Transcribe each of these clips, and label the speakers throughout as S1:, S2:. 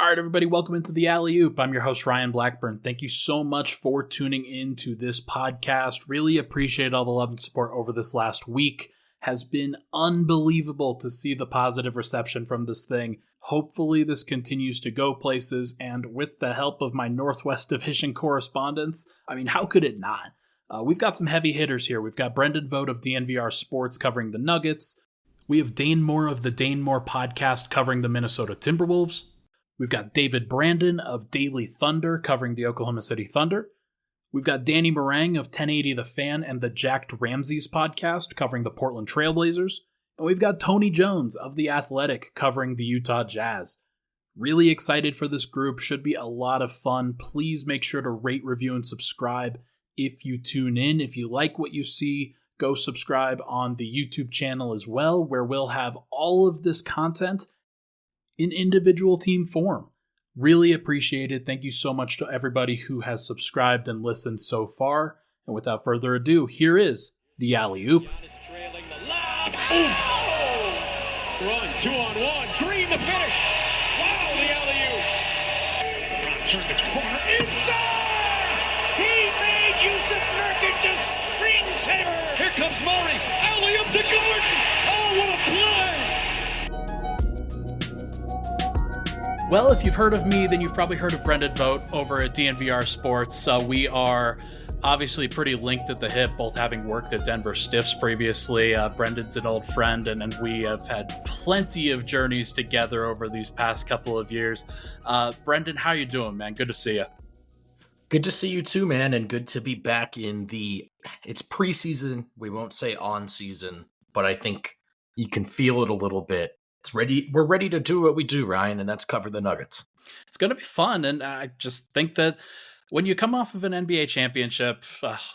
S1: All right, everybody, welcome into the Alley-Oop. I'm your host, Ryan Blackburn. Thank you so much for tuning in to this podcast. Really appreciate all the love and support over this last week. Has been unbelievable to see the positive reception from this thing. Hopefully this continues to go places, and with the help of my Northwest Division Correspondents, how could it not? We've got some heavy hitters here. We've got Brendan Vogt of DNVR Sports covering the Nuggets. We have Dane Moore of the Dane Moore podcast covering the Minnesota Timberwolves. We've got David Brandon of Daily Thunder covering the Oklahoma City Thunder. We've got Danny Marang of 1080 The Fan and the Jacked Ramsay's podcast covering the Portland Trailblazers. And we've got Tony Jones of The Athletic covering the Utah Jazz. Really excited for this group. Should be a lot of fun. Please make sure to rate, review, and subscribe if you tune in. If you like what you see, go subscribe on the YouTube channel as well, where we'll have all of this content in individual team form. Really appreciate it. Thank you so much to everybody who has subscribed and listened so far. And without further ado, here is the Alley-Oop.
S2: Run, 2-on-1. Green the finish. Wow, the alley-oop. Turn the corner. Inside! He made use of Nurkic's screensaver. Here comes Murray. Alley-oop to Gordon. Oh, what a play!
S1: Well, if you've heard of me, then you've probably heard of Brendan Vogt over at DNVR Sports. We are obviously pretty linked at the hip, both having worked at Denver Stiffs previously. Brendan's an old friend, and we have had plenty of journeys together over these past couple of years. Brendan, how you doing, man? Good to see you.
S3: Good to see you too, man, and good to be back in it's preseason. We won't say on season, but I think you can feel it a little bit. We're ready to do what we do, Ryan, and that's cover the Nuggets.
S1: It's going to be fun, and I just think that when you come off of an NBA championship,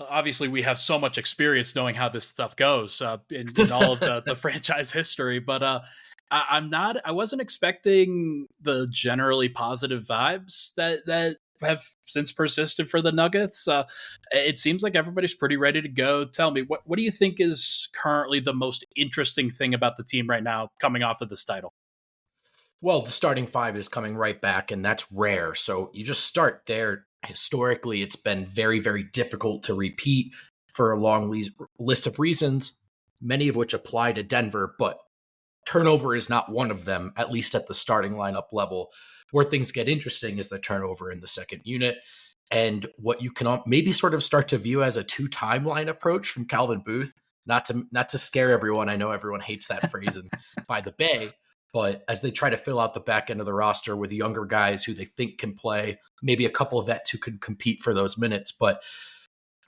S1: obviously we have so much experience knowing how this stuff goes in all of the franchise history, but I wasn't expecting the generally positive vibes that have since persisted for the Nuggets. It seems like everybody's pretty ready to go. Tell me, what do you think is currently the most interesting thing about the team right now coming off of this title?
S3: Well, the starting five is coming right back, and that's rare. So you just start there. Historically, it's been very, very difficult to repeat for a long list of reasons, many of which apply to Denver, but turnover is not one of them, at least at the starting lineup level. Where things get interesting is the turnover in the second unit, and what you can maybe sort of start to view as a two-timeline approach from Calvin Booth. Not to scare everyone. I know everyone hates that phrase and by the Bay, but as they try to fill out the back end of the roster with younger guys who they think can play, maybe a couple of vets who can compete for those minutes. But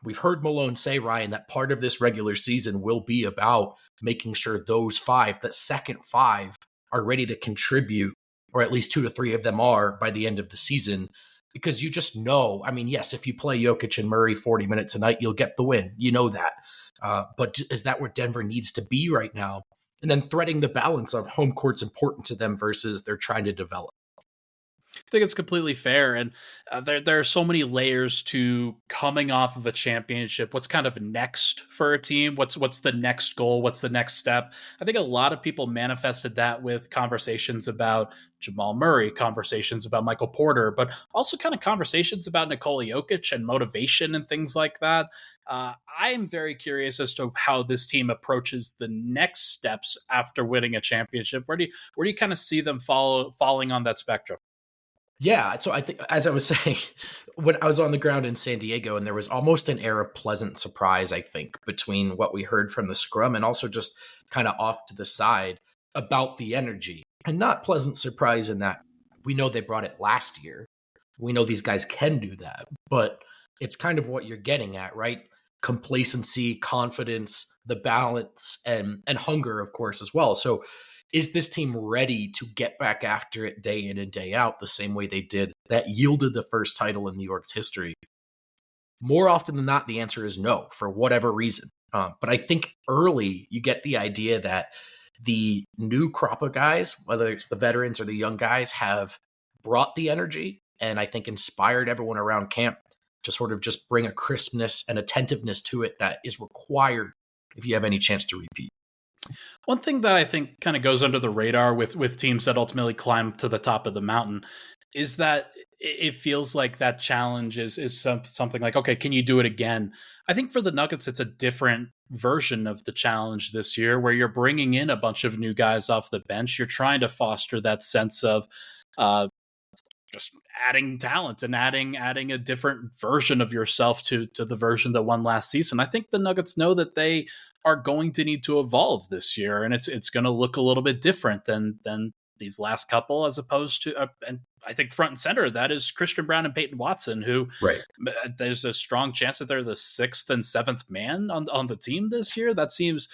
S3: we've heard Malone say, Ryan, that part of this regular season will be about making sure those five, the second five, are ready to contribute, or at least 2 to 3 of them are by the end of the season, because you just know, yes, if you play Jokic and Murray 40 minutes a night, you'll get the win. You know that. But is that where Denver needs to be right now? And then threading the balance of home court's important to them versus they're trying to develop.
S1: I think it's completely fair, and there are so many layers to coming off of a championship. What's kind of next for a team? What's the next goal? What's the next step? I think a lot of people manifested that with conversations about Jamal Murray, conversations about Michael Porter, but also kind of conversations about Nikola Jokic and motivation and things like that. I am very curious as to how this team approaches the next steps after winning a championship. Where do you kind of see them falling on that spectrum?
S3: Yeah, so I think, as I was saying, when I was on the ground in San Diego, and there was almost an air of pleasant surprise, I think, between what we heard from the scrum and also just kind of off to the side about the energy. And not pleasant surprise in that we know they brought it last year. We know these guys can do that, but it's kind of what you're getting at, right? Complacency, confidence, the balance, and hunger, of course, as well. So is this team ready to get back after it day in and day out the same way they did that yielded the first title in New York's history? More often than not, the answer is no, for whatever reason. But I think early you get the idea that the new crop of guys, whether it's the veterans or the young guys, have brought the energy and I think inspired everyone around camp to sort of just bring a crispness and attentiveness to it that is required if you have any chance to repeat.
S1: One thing that I think kind of goes under the radar with teams that ultimately climb to the top of the mountain is that it feels like that challenge is something like, okay, can you do it again? I think for the Nuggets, it's a different version of the challenge this year where you're bringing in a bunch of new guys off the bench. You're trying to foster that sense of just adding talent and adding a different version of yourself to the version that won last season. I think the Nuggets know that they are going to need to evolve this year, and it's going to look a little bit different than these last couple, as opposed to and I think front and center that is Christian Braun and Peyton Watson, who
S3: right.
S1: There's a strong chance that they're the 6th and 7th man on the team this year. That seems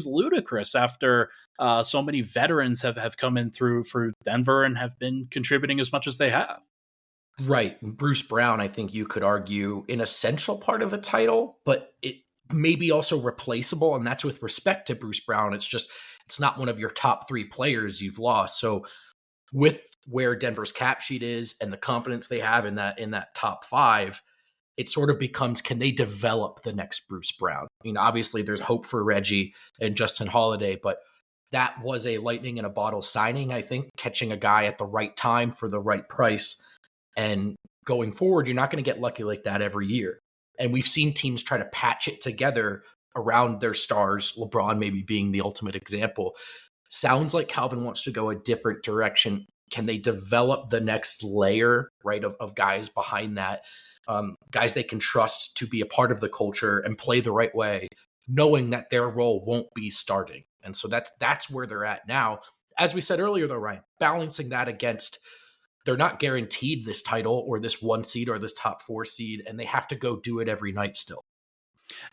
S1: ludicrous after so many veterans have come in through Denver and have been contributing as much as they have.
S3: Right. Bruce Brown, I think you could argue, an essential part of a title, but it may be also replaceable. And that's with respect to Bruce Brown. It's not one of your top 3 players you've lost. So with where Denver's cap sheet is and the confidence they have in that top 5, it sort of becomes, can they develop the next Bruce Brown? I mean, obviously there's hope for Reggie and Justin Holiday, but that was a lightning in a bottle signing, I think, catching a guy at the right time for the right price. And going forward, you're not going to get lucky like that every year. And we've seen teams try to patch it together around their stars, LeBron maybe being the ultimate example. Sounds like Calvin wants to go a different direction. Can they develop the next layer, right, of guys behind that, guys they can trust to be a part of the culture and play the right way, knowing that their role won't be starting? And so that's where they're at now. As we said earlier, though, Ryan, balancing that against they're not guaranteed this title or this 1 seed or this top 4 seed, and they have to go do it every night still.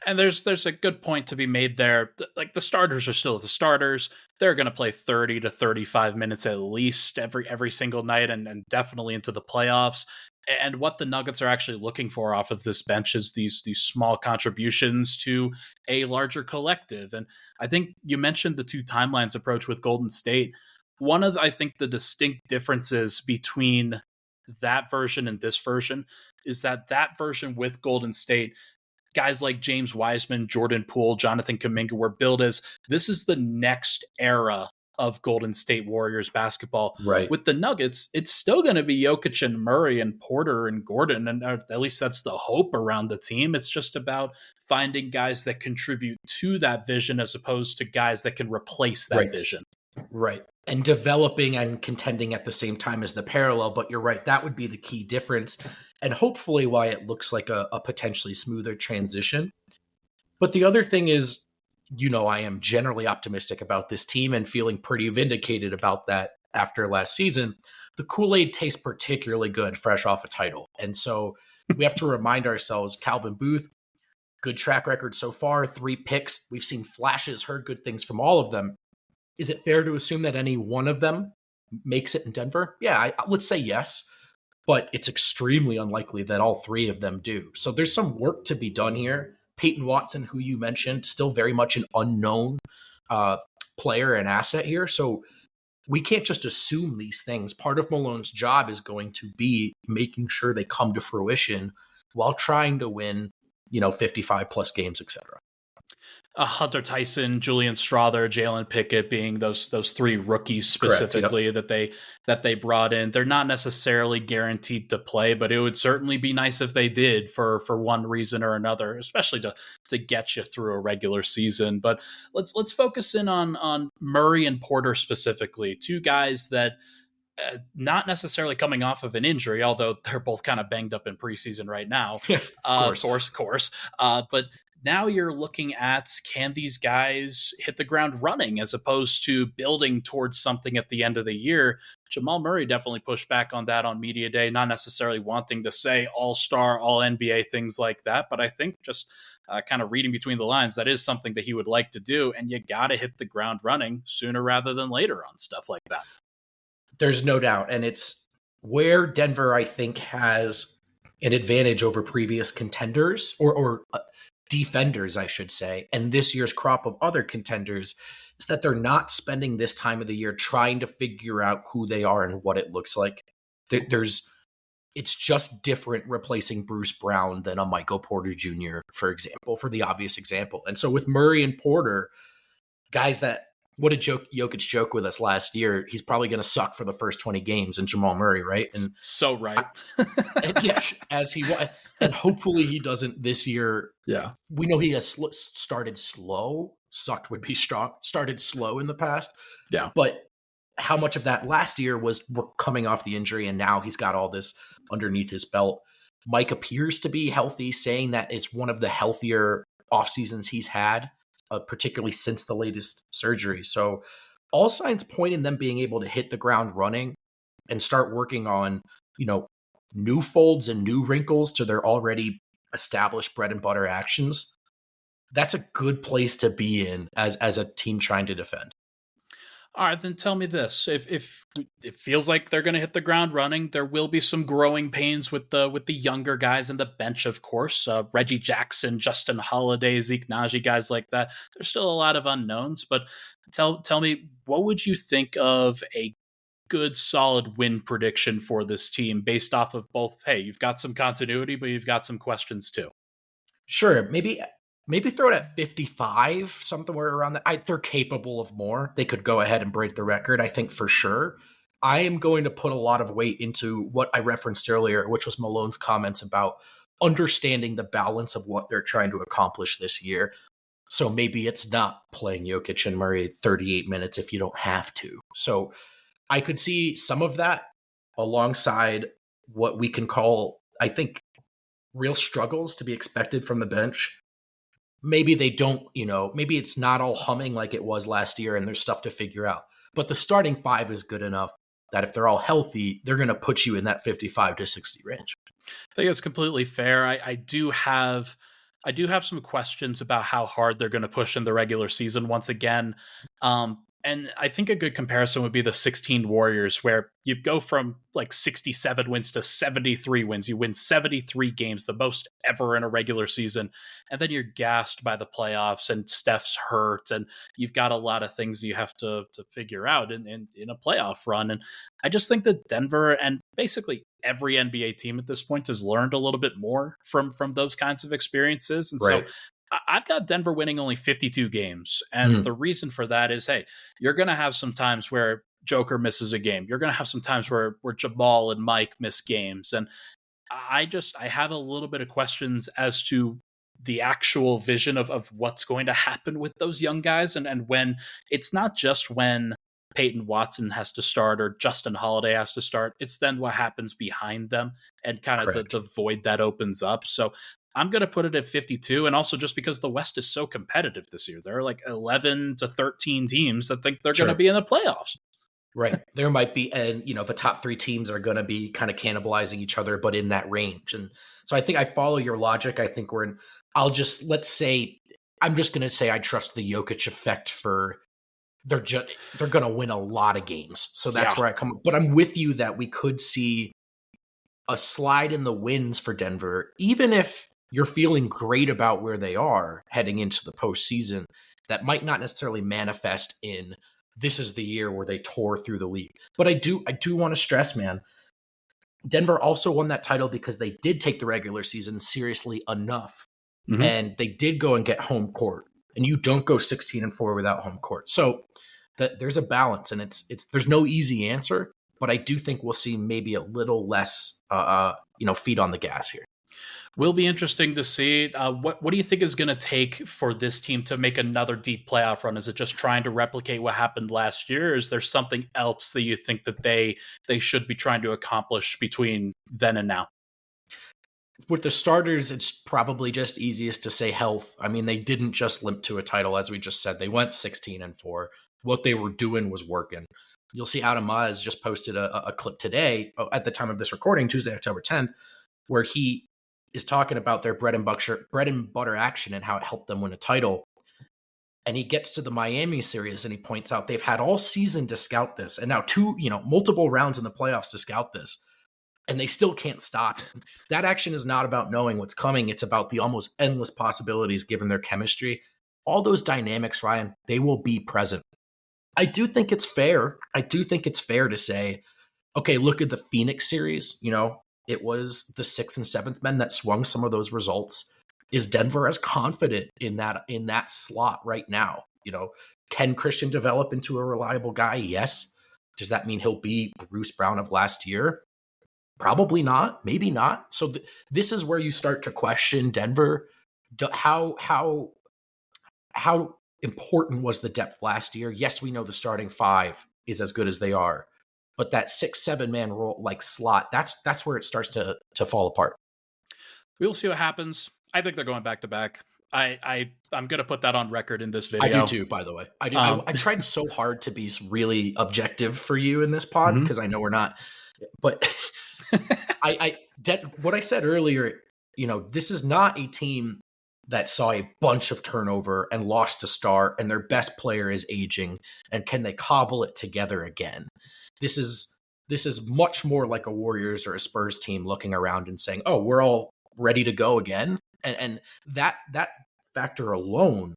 S1: And there's a good point to be made there. Like, the starters are still the starters. They're going to play 30 to 35 minutes at least every single night, and definitely into the playoffs. And what the Nuggets are actually looking for off of this bench is these small contributions to a larger collective. And I think you mentioned the 2 timelines approach with Golden State. One of, I think, the distinct differences between that version and this version is that version with Golden State, guys like James Wiseman, Jordan Poole, Jonathan Kuminga were billed as, this is the next era of Golden State Warriors basketball.
S3: Right.
S1: With the Nuggets, it's still going to be Jokic and Murray and Porter and Gordon, and at least that's the hope around the team. It's just about finding guys that contribute to that vision as opposed to guys that can replace that vision.
S3: Right. And developing and contending at the same time as the parallel. But you're right, that would be the key difference. And hopefully why it looks like a potentially smoother transition. But the other thing is, I am generally optimistic about this team and feeling pretty vindicated about that after last season. The Kool-Aid tastes particularly good fresh off a title. And so we have to remind ourselves, Calvin Booth, good track record so far, 3 picks. We've seen flashes, heard good things from all of them. Is it fair to assume that any one of them makes it in Denver? Yeah, let's say yes, but it's extremely unlikely that all 3 of them do. So there's some work to be done here. Peyton Watson, who you mentioned, still very much an unknown player and asset here. So we can't just assume these things. Part of Malone's job is going to be making sure they come to fruition while trying to win, 55 plus games, etc.
S1: Hunter Tyson, Julian Strawther, Jalen Pickett being those 3 rookies specifically.
S3: Correct,
S1: yep. that they brought in. They're not necessarily guaranteed to play, but it would certainly be nice if they did for one reason or another, especially to get you through a regular season. But let's focus in on Murray and Porter specifically, 2 guys that not necessarily coming off of an injury, although they're both kind of banged up in preseason right now. Of course. But now you're looking at, can these guys hit the ground running as opposed to building towards something at the end of the year? Jamal Murray definitely pushed back on that on media day, not necessarily wanting to say all-star, all-NBA, things like that. But I think just kind of reading between the lines, that is something that he would like to do. And you got to hit the ground running sooner rather than later on stuff like that.
S3: There's no doubt. And it's where Denver, I think, has an advantage over previous contenders or defenders, I should say, and this year's crop of other contenders, is that they're not spending this time of the year trying to figure out who they are and what it looks like. It's just different replacing Bruce Brown than a Michael Porter Jr., for example, for the obvious example. And so with Murray and Porter, guys that what did Jokic joke with us last year? He's probably going to suck for the first 20 games, and Jamal Murray, right? And
S1: so right.
S3: And yeah, as he was, and hopefully he doesn't this year.
S1: Yeah.
S3: We know he has started slow. Sucked would be strong. Started slow in the past.
S1: Yeah.
S3: But how much of that last year was coming off the injury, and now he's got all this underneath his belt. Mike appears to be healthy, saying that it's one of the healthier off seasons he's had, particularly since the latest surgery. So all signs point in them being able to hit the ground running and start working on, new folds and new wrinkles to their already established bread and butter actions. That's a good place to be in as a team trying to defend.
S1: All right, then tell me this: if it feels like they're going to hit the ground running, there will be some growing pains with the younger guys in the bench, of course. Reggie Jackson, Justin Holiday, Zeke Naji, guys like that. There's still a lot of unknowns, but tell me, what would you think of a good, solid win prediction for this team based off of both? Hey, you've got some continuity, but you've got some questions too.
S3: Sure, maybe throw it at 55, somewhere around that. They're capable of more. They could go ahead and break the record, I think, for sure. I am going to put a lot of weight into what I referenced earlier, which was Malone's comments about understanding the balance of what they're trying to accomplish this year. So maybe it's not playing Jokic and Murray 38 minutes if you don't have to. So I could see some of that alongside what we can call, I think, real struggles to be expected from the bench. Maybe they don't, maybe it's not all humming like it was last year and there's stuff to figure out. But the starting five is good enough that if they're all healthy, they're going to put you in that 55 to 60 range.
S1: I think it's completely fair. I do have some questions about how hard they're going to push in the regular season once again. And I think a good comparison would be the 16 Warriors, where you go from like 67 wins to 73 wins. You win 73 games, the most ever in a regular season. And then you're gassed by the playoffs and Steph's hurt. And you've got a lot of things you have to figure out in a playoff run. And I just think that Denver and basically every NBA team at this point has learned a little bit more from those kinds of experiences. And
S3: right.
S1: So I've got Denver winning only 52 games. And the reason for that is, hey, you're going to have some times where Joker misses a game. You're going to have some times where Jamal and Mike miss games. And I have a little bit of questions as to the actual vision of what's going to happen with those young guys. And when it's not just when Peyton Watson has to start or Justin Holiday has to start, it's then what happens behind them and kind of the void that opens up. So I'm going to put it at 52. And also just because the West is so competitive this year, there are like 11 to 13 teams that think they're going to be in the playoffs. Right.
S3: There might be, and the top three teams are going to be kind of cannibalizing each other, but in that range. And so I think I follow your logic. I think I'm just going to say I trust the Jokic effect they're going to win a lot of games. So that's where I come. But I'm with you that we could see a slide in the wins for Denver, even if you're feeling great about where they are heading into the postseason. That might not necessarily manifest in this is the year where they tore through the league. But I do want to stress, man, Denver also won that title because they did take the regular season seriously enough. Mm-hmm. And they did go and get home court. And you don't go 16-4 without home court. So there's a balance, and there's no easy answer. But I do think we'll see maybe a little less, feet on the gas here.
S1: Will be interesting to see. What do you think is going to take for this team to make another deep playoff run? Is it just trying to replicate what happened last year? Or is there something else that you think that they should be trying to accomplish between then and now?
S3: With the starters, it's probably just easiest to say health. I mean, they didn't just limp to a title, as we just said. They went 16-4. What they were doing was working. You'll see Adam Maz just posted a clip today, at the time of this recording, Tuesday, October 10th, where he is talking about their bread and butter action and how it helped them win a title. And he gets to the Miami series and he points out they've had all season to scout this, and now multiple rounds in the playoffs to scout this, and they still can't stop it. That action is not about knowing what's coming. It's about the almost endless possibilities given their chemistry. All those dynamics, Ryan, they will be present. I do think it's fair. To say, okay, look at the Phoenix series. It was the 6th and 7th men that swung some of those results. Is Denver as confident in that slot right now? Can Christian develop into a reliable guy? Yes. Does that mean he'll be Bruce Brown of last year? Probably not. Maybe not. So this is where you start to question Denver. How important was the depth last year? Yes, we know the starting five is as good as they are, but that 6-7 man role like slot, that's where it starts to fall apart.
S1: We will see what happens. I think they're going back to back. I'm going to put that on record in this video.
S3: I do too, by the way. I do. I tried so hard to be really objective for you in this pod because I know we're not. But what I said earlier, this is not a team that saw a bunch of turnover and lost a star, and their best player is aging. And can they cobble it together again? This is much more like a Warriors or a Spurs team looking around and saying, "Oh, we're all ready to go again." And that factor alone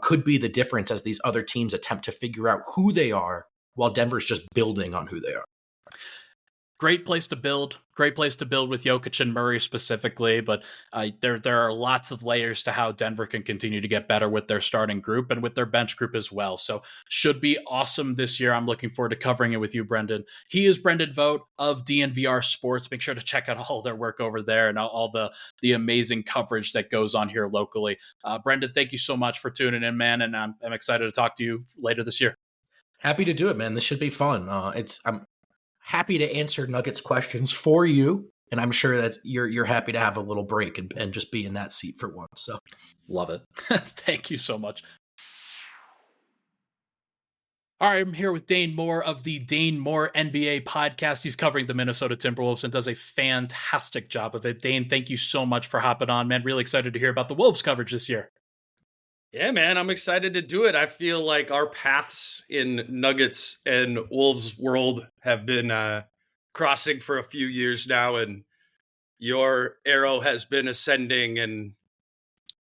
S3: could be the difference as these other teams attempt to figure out who they are while Denver's just building on who they are.
S1: Great place to build. Great place to build with Jokic and Murray specifically, but there are lots of layers to how Denver can continue to get better with their starting group and with their bench group as well. So should be awesome this year. I'm looking forward to covering it with you, Brendan. He is Brendan Vogt of DNVR Sports. Make sure to check out all their work over there and all the amazing coverage that goes on here locally. Brendan, thank you so much for tuning in, man, and I'm excited to talk to you later this year.
S3: Happy to do it, man. This should be fun. I'm happy to answer Nuggets questions for you, and I'm sure that you're happy to have a little break and just be in that seat for once. So,
S1: love it. Thank you so much. All right, I'm here with Dane Moore of the Dane Moore NBA podcast. He's covering the Minnesota Timberwolves and does a fantastic job of it. Dane, thank you so much for hopping on, man. Really excited to hear about the Wolves coverage this year.
S4: Yeah, man, I'm excited to do it. I feel like our paths in Nuggets and Wolves world have been crossing for a few years now, and your arrow has been ascending, and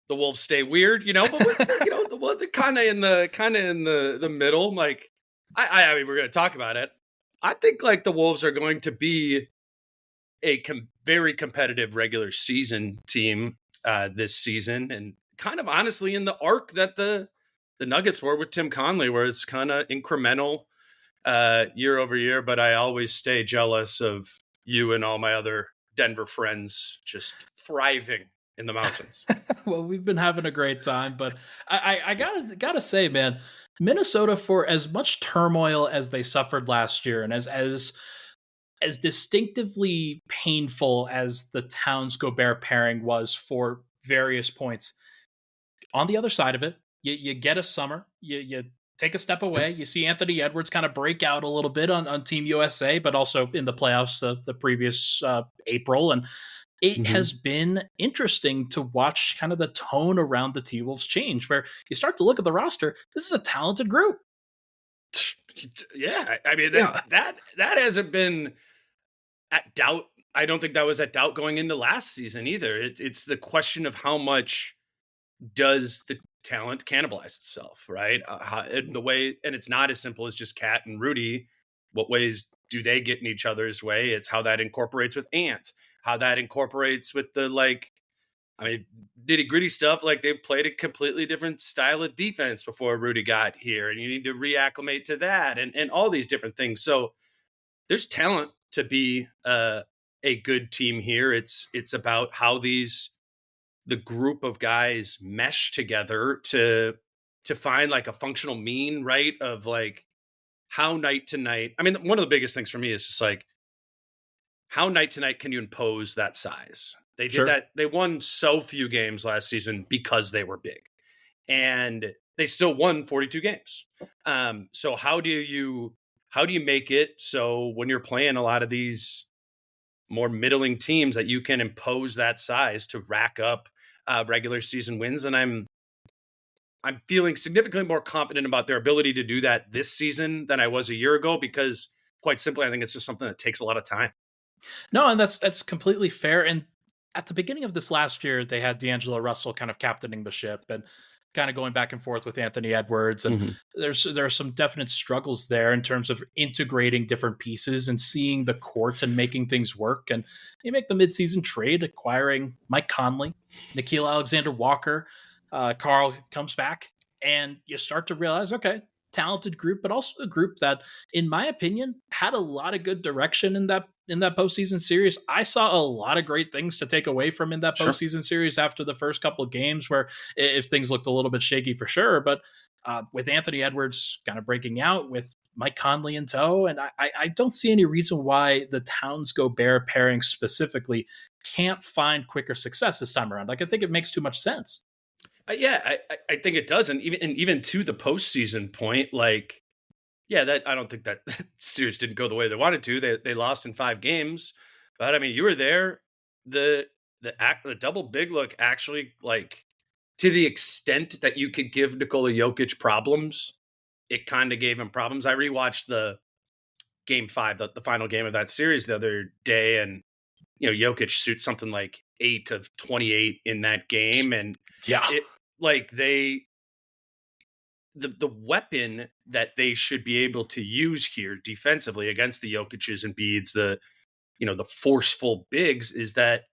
S4: the Wolves stay weird, but we're, they're kind of in the middle. Like, I mean, we're going to talk about it. I think like the Wolves are going to be a very competitive regular season team this season, and kind of honestly in the arc that the Nuggets were with Tim Conley, where it's kind of incremental year over year. But I always stay jealous of you and all my other Denver friends just thriving in the mountains.
S1: Well, we've been having a great time, but I gotta say, man, Minnesota, for as much turmoil as they suffered last year, and as distinctively painful as the Towns Gobert pairing was for various points, on the other side of it, you get a summer, you take a step away, you see Anthony Edwards kind of break out a little bit on Team USA, but also in the playoffs the previous April. And it has been interesting to watch kind of the tone around the T-Wolves change, where you start to look at the roster. This is a talented group.
S4: Yeah. I mean, that hasn't been at doubt. I don't think that was at doubt going into last season either. It's the question of how much does the talent cannibalize itself, right? And it's not as simple as just Cat and Rudy. What ways do they get in each other's way? It's how that incorporates with Ant, how that incorporates with the nitty gritty stuff. Like, they played a completely different style of defense before Rudy got here, and you need to reacclimate to that, and all these different things. So there's talent to be a good team here. It's about how the group of guys mesh together to find like a functional mean, right? Of like how night to night. I mean, one of the biggest things for me is just like, how night to night can you impose that size? They did that. They won so few games last season because they were big, and they still won 42 games. So how do you make it so when you're playing a lot of these more middling teams that you can impose that size to rack up regular season wins? And I'm feeling significantly more confident about their ability to do that this season than I was a year ago, because quite simply, I think it's just something that takes a lot of time.
S1: No, and that's completely fair. And at the beginning of this last year, they had D'Angelo Russell kind of captaining the ship and kind of going back and forth with Anthony Edwards. And there are some definite struggles there in terms of integrating different pieces and seeing the court and making things work. And you make the midseason trade, acquiring Mike Conley, Nickeil Alexander-Walker. Carl comes back, And you start to realize, okay, talented group, but also a group that, in my opinion, had a lot of good direction in that postseason series. I saw a lot of great things to take away from in that postseason series after the first couple of games, where if things looked a little bit shaky for sure, but with Anthony Edwards kind of breaking out, with Mike Conley in tow, and I don't see any reason why the Towns Gobert pairing specifically can't find quicker success this time around. Like, I think it makes too much sense.
S4: I think it does, and even to the postseason point, like, that I don't think that series didn't go the way they wanted to. They lost in 5 games, but I mean, you were there. The double big look actually, like, to the extent that you could give Nikola Jokic problems, it kind of gave him problems. I rewatched the game 5, the final game of that series the other day, and Jokic shoots something like 8 of 28 in that game, and the weapon that they should be able to use here defensively against the Jokic's and Embiid's, the forceful bigs, is that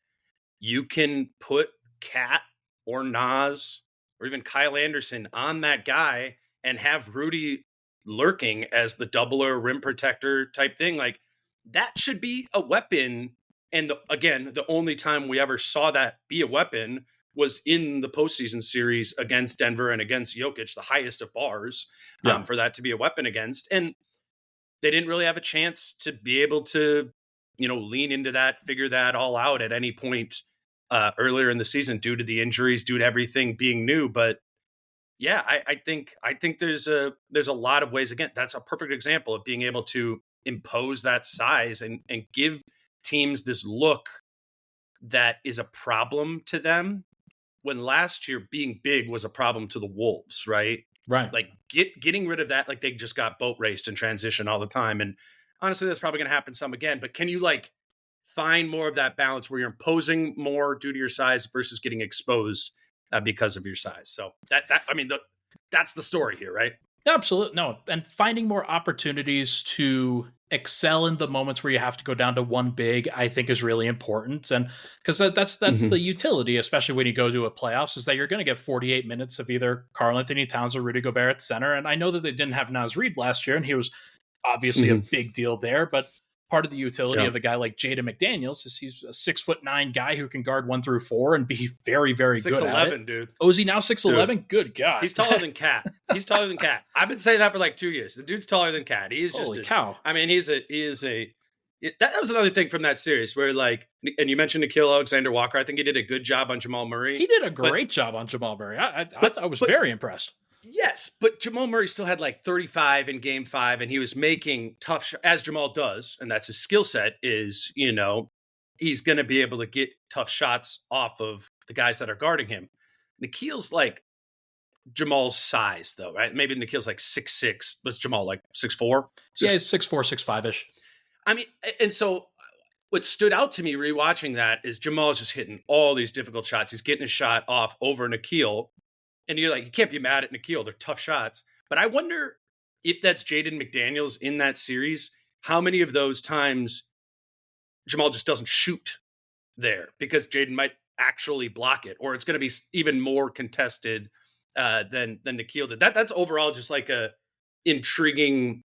S4: you can put Cat or Nas or even Kyle Anderson on that guy and have Rudy lurking as the doubler rim protector type thing. Like, that should be a weapon. And again, the only time we ever saw that be a weapon was in the postseason series against Denver and against Jokic, the highest of bars for that to be a weapon against. And they didn't really have a chance to be able to, lean into that, figure that all out at any point earlier in the season due to the injuries, due to everything being new. But I think there's a lot of ways. Again, that's a perfect example of being able to impose that size and give teams this look that is a problem to them, when last year being big was a problem to the Wolves, right?
S1: Right.
S4: Like, getting rid of that, like, they just got boat raced in transition all the time. And honestly, that's probably going to happen some again. But can you, like, find more of that balance where you're imposing more due to your size versus getting exposed because of your size? So that's the story here, right?
S1: Absolutely. No. And finding more opportunities to excel in the moments where you have to go down to one big, I think, is really important. And because that's the utility, especially when you go to a playoffs, is that you're going to get 48 minutes of either Karl-Anthony Towns or Rudy Gobert at center. And I know that they didn't have Naz Reid last year, and he was obviously a big deal there, but part of the utility of a guy like Jaden McDaniels is he's a 6'9" guy who can guard 1 through 4 and be very, very good at it.
S4: 6'11", dude.
S1: Oh, is he now 6'11"? Good God.
S4: He's taller than Cat. I've been saying that for like 2 years. The dude's taller than Cat. He's just
S1: Holy cow.
S4: I mean, that was another thing from that series where, like, and you mentioned Nickeil Alexander-Walker. I think he did a good job on Jamal Murray.
S1: He did a great job on Jamal Murray. I was very impressed.
S4: Yes, but Jamal Murray still had like 35 in game 5, and he was making tough shots, as Jamal does, and that's his skill set is, he's going to be able to get tough shots off of the guys that are guarding him. Nikhil's like Jamal's size, though, right? Maybe Nikhil's like 6'6". Was Jamal like 6'4"?
S1: Yeah, he's 6'4", 6'5"-ish.
S4: I mean, and so what stood out to me rewatching that is Jamal's just hitting all these difficult shots. He's getting a shot off over Nikhil. And you're like, you can't be mad at Nikhil. They're tough shots. But I wonder if that's Jaden McDaniels in that series, how many of those times Jamal just doesn't shoot there because Jaden might actually block it, or it's going to be even more contested than Nikhil did. That's overall just like a intriguing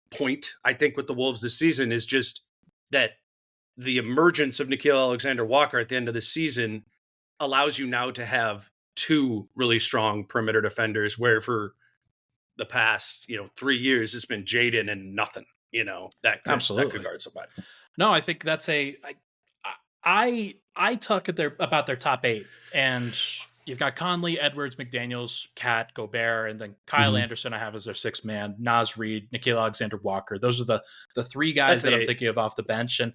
S4: point, I think, with the Wolves this season, is just that the emergence of Nickeil Alexander-Walker at the end of the season allows you now to have 2 really strong perimeter defenders, where for the past 3 years it's been Jaden and nothing that could guard somebody.
S1: No, I think that's I talk about their top 8, and you've got Conley, Edwards, McDaniels, Cat, Gobert, and then Kyle Anderson I have as their 6th man, Naz Reid, Nickeil Alexander-Walker. Those are the 3 guys that I'm thinking of off the bench, and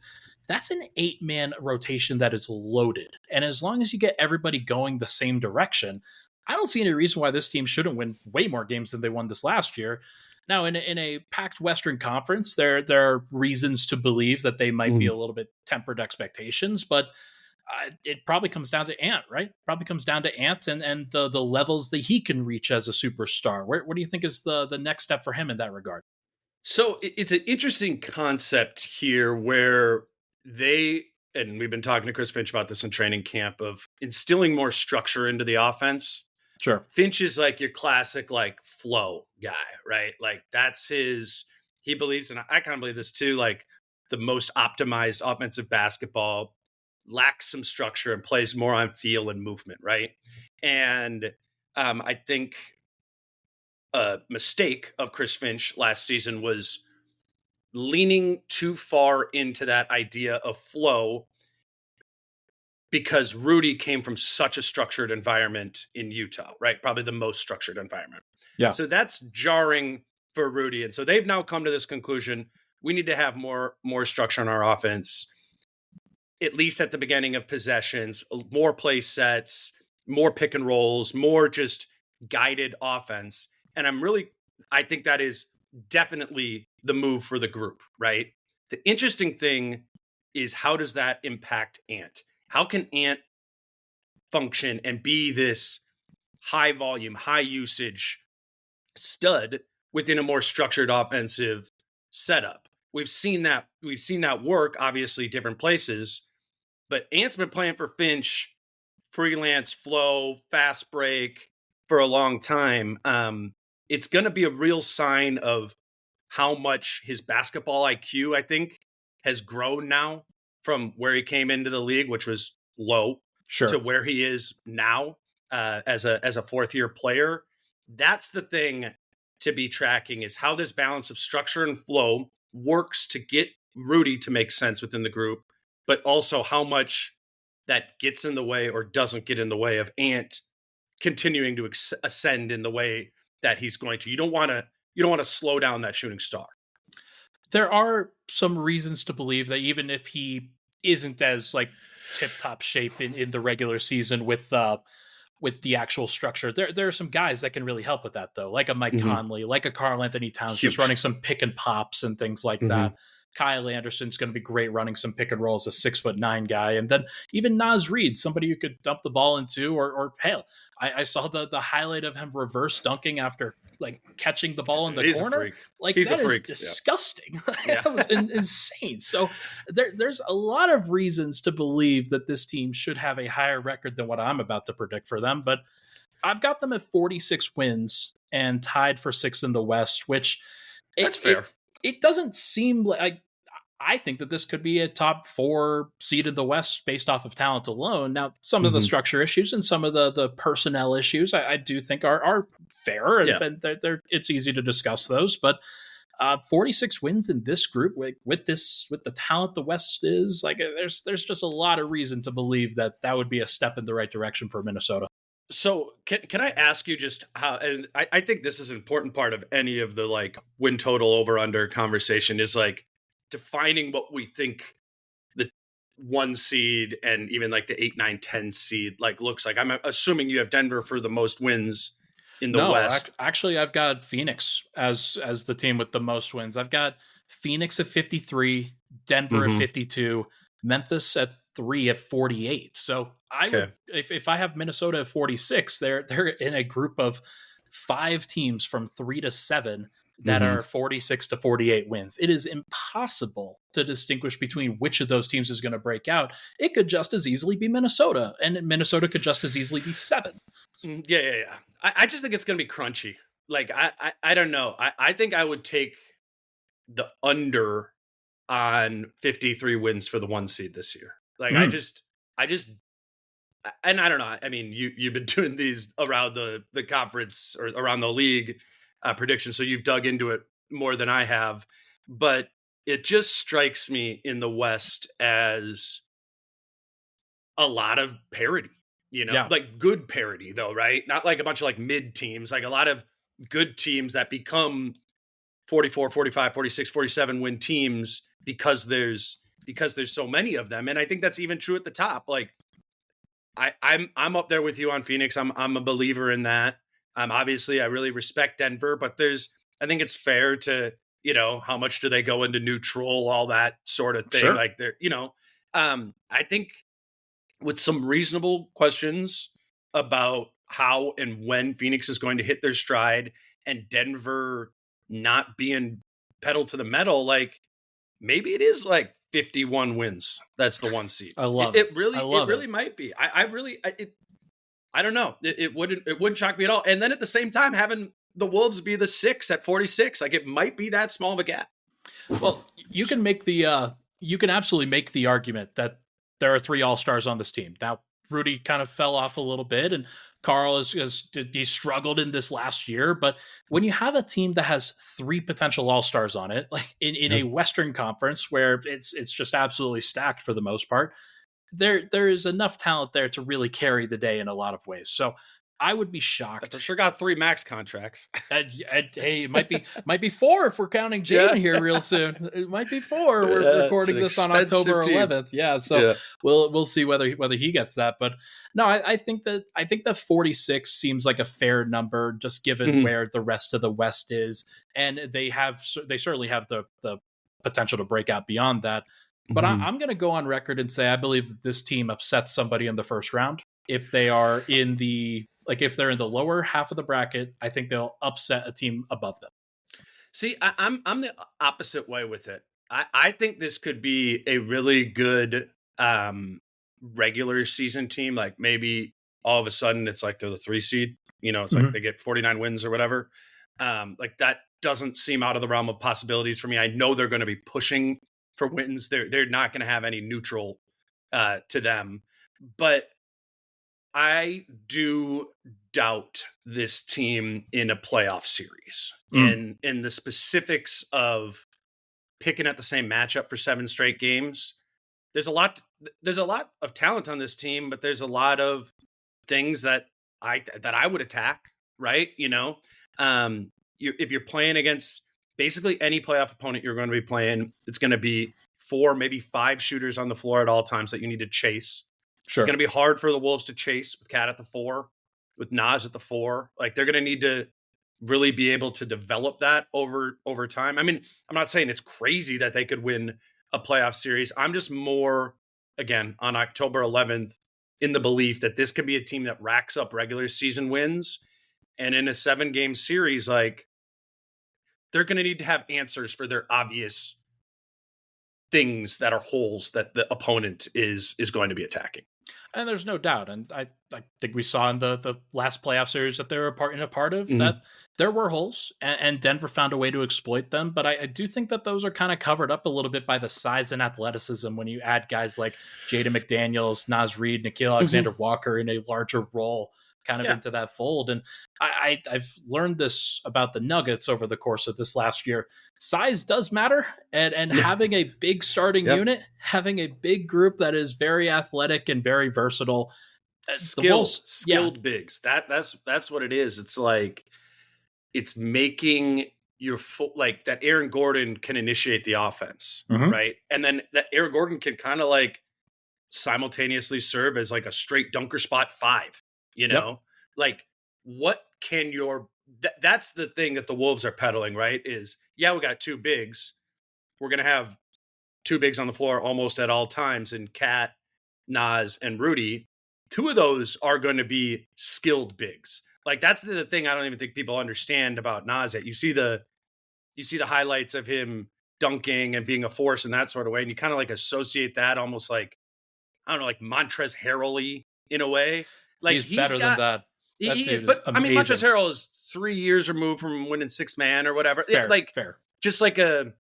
S1: that's an 8-man rotation that is loaded. And as long as you get everybody going the same direction, I don't see any reason why this team shouldn't win way more games than they won this last year. Now, in a packed Western Conference, there are reasons to believe that they might be a little bit tempered expectations, but it probably comes down to Ant, right? Probably comes down to Ant and the levels that he can reach as a superstar. What do you think is the next step for him in that regard?
S4: So it's an interesting concept here where and we've been talking to Chris Finch about this in training camp, of instilling more structure into the offense.
S1: Sure.
S4: Finch is like your classic like flow guy, right? Like that's he believes, and I kind of believe this too, like the most optimized offensive basketball lacks some structure and plays more on feel and movement, right? And I think a mistake of Chris Finch last season was leaning too far into that idea of flow, because Rudy came from such a structured environment in Utah, right? Probably the most structured environment.
S1: Yeah.
S4: So that's jarring for Rudy. And so they've now come to this conclusion. We need to have more structure in our offense, at least at the beginning of possessions, more play sets, more pick and rolls, more just guided offense. And I think that is definitely the move for the group, right? The interesting thing is, how does that impact Ant? How can Ant function and be this high volume, high usage stud within a more structured offensive setup? We've seen that work, obviously different places, but Ant's been playing for Finch, freelance flow, fast break for a long time. It's going to be a real sign of how much his basketball IQ, I think, has grown now from where he came into the league, which was low,
S1: Sure.
S4: to where he is now as a fourth year player. That's the thing to be tracking, is how this balance of structure and flow works to get Rudy to make sense within the group, but also how much that gets in the way or doesn't get in the way of Ant continuing to ascend in the way that he's going to. You don't want to slow down that shooting star.
S1: There are some reasons to believe that even if he isn't as like tip-top shape in the regular season with the actual structure, there are some guys that can really help with that, though, like a Mike Conley, like a Karl Anthony Towns, just running some pick and pops and things like that. Kyle Anderson's going to be great running some pick and rolls, a 6'9" guy. And then even Naz Reid, somebody you could dump the ball into, or hell, I saw the highlight of him reverse dunking after like catching the ball in the corner. Like,
S4: he's
S1: that
S4: a freak.
S1: is disgusting.
S4: Yeah.
S1: That was insane. So there's a lot of reasons to believe that this team should have a higher record than what I'm about to predict for them. But I've got them at 46 wins and tied for 6th in the West, which
S4: that's fair.
S1: It doesn't seem like, I think that this could be a top 4 seed in the West based off of talent alone. Now, some of the structure issues and some of the personnel issues, I do think are fair, and it's easy to discuss those. But 46 wins in this group with the talent the West is, like, there's just a lot of reason to believe that would be a step in the right direction for Minnesota.
S4: So can I ask you just how, and I think this is an important part of any of the like win total over under conversation, is like defining what we think the 1 seed and even like the 8, 9, 10 seed like looks like. I'm assuming you have Denver for the most wins in the West.
S1: Actually, I've got Phoenix as the team with the most wins. I've got Phoenix at 53, Denver at 52, Memphis at 3 at 48. So would, if I have Minnesota at 46, they're in a group of 5 teams from 3 to 7 that are 46 to 48 wins. It is impossible to distinguish between which of those teams is going to break out. It could just as easily be Minnesota, and Minnesota could just as easily be 7.
S4: Yeah. I just think it's going to be crunchy. Like, I don't know. I think I would take the under on 53 wins for the 1 seed this year. Like, I just, and I don't know. I mean, you've been doing these around the conference or around the league predictions, so you've dug into it more than I have. But it just strikes me in the West as a lot of parity, like good parity though, right? Not like a bunch of like mid teams, like a lot of good teams that become 44, 45, 46, 47 win teams because there's so many of them. And I think that's even true at the top. Like I'm up there with you on Phoenix. I'm a believer in that. Obviously I really respect Denver, but I think it's fair to, how much do they go into neutral, all that sort of thing.
S1: Sure.
S4: Like they're, I think with some reasonable questions about how and when Phoenix is going to hit their stride, and Denver not being pedal to the metal, like maybe it is like 51 wins. That's the 1 seed.
S1: I love
S4: it. It really might be. I don't know. It wouldn't shock me at all. And then at the same time, having the Wolves be the 6 at 46, like it might be that small of a gap.
S1: Well, you can absolutely make the argument that there are 3 All-Stars on this team. Now, Rudy kind of fell off a little bit, and Carl he struggled in this last year. But when you have a team that has 3 potential All-Stars on it, like in a Western Conference where it's just absolutely stacked for the most part, there is enough talent there to really carry the day in a lot of ways. So I would be shocked.
S4: For sure got 3 max contracts.
S1: Hey, it might be 4 if we're counting Jaden here real soon. It might be 4. We're recording this on October 11th. Yeah, so we'll see whether he gets that. But no, I think that 46 seems like a fair number, just given where the rest of the West is, and they certainly have the potential to break out beyond that. But I'm going to go on record and say I believe that this team upsets somebody in the first round. If they are if they're in the lower half of the bracket, I think they'll upset a team above them.
S4: See, I'm the opposite way with it. I think this could be a really good regular season team. Like maybe all of a sudden it's like they're the 3 seed. It's like they get 49 wins or whatever. Like that doesn't seem out of the realm of possibilities for me. I know they're going to be pushing for wins. They're not going to have any neutral to them, but I do doubt this team in a playoff series in the specifics of picking at the same matchup for 7 straight games. There's a lot of talent on this team, but there's a lot of things that I would attack, right? If you're playing against basically any playoff opponent you're going to be playing, it's going to be 4, maybe 5 shooters on the floor at all times that you need to chase. Sure. It's going to be hard for the Wolves to chase with Cat at the 4, with Nas at the 4. Like they're going to need to really be able to develop that over time. I mean, I'm not saying it's crazy that they could win a playoff series. I'm just more, again, on October 11th in the belief that this could be a team that racks up regular season wins. And in a 7-game series, like they're going to need to have answers for their obvious things that are holes that the opponent is going to be attacking.
S1: And there's no doubt. And I think we saw in the last playoff series that they were a part of that there were holes and Denver found a way to exploit them. But I do think that those are kind of covered up a little bit by the size and athleticism when you add guys like Jaden McDaniels, Naz Reid, Nickeil Alexander-Walker in a larger role kind of into that fold. And I've learned this about the Nuggets over the course of this last year. Size does matter, and having a big starting unit, having a big group that is very athletic and very versatile,
S4: skilled bigs. That's what it is. It's like it's making your like that Aaron Gordon can initiate the offense, right? And then that Aaron Gordon can kind of like simultaneously serve as like a straight dunker spot 5. Like what can your that's the thing that the Wolves are peddling, right? Is we got 2 bigs. We're going to have 2 bigs on the floor almost at all times in Cat, Nas, and Rudy. 2 of those are going to be skilled bigs. Like that's the thing I don't even think people understand about Nas yet. You see the highlights of him dunking and being a force in that sort of way. And you kind of like associate that almost like, I don't know, like Montrezl Harrell-y in a way. Like
S1: he's better than that.
S4: He is, but I mean, Montrezl Harrell is 3 years removed from winning 6 man or whatever.
S1: Fair.
S4: Just like a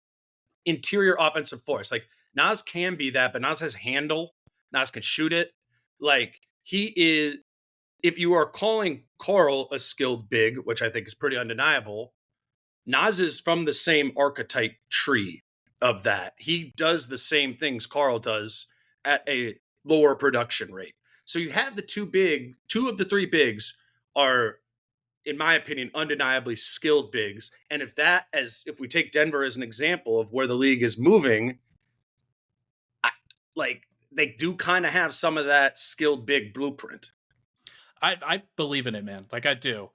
S4: interior offensive force. Like Nas can be that, but Nas has handle. Nas can shoot it. Like he is. If you are calling Carl a skilled big, which I think is pretty undeniable, Nas is from the same archetype tree of that. He does the same things Carl does at a lower production rate. So you have the 2 of the 3 bigs are, in my opinion, undeniably skilled bigs. And if we take Denver as an example of where the league is moving, they do kind of have some of that skilled big blueprint.
S1: I believe in it, man. Like I do.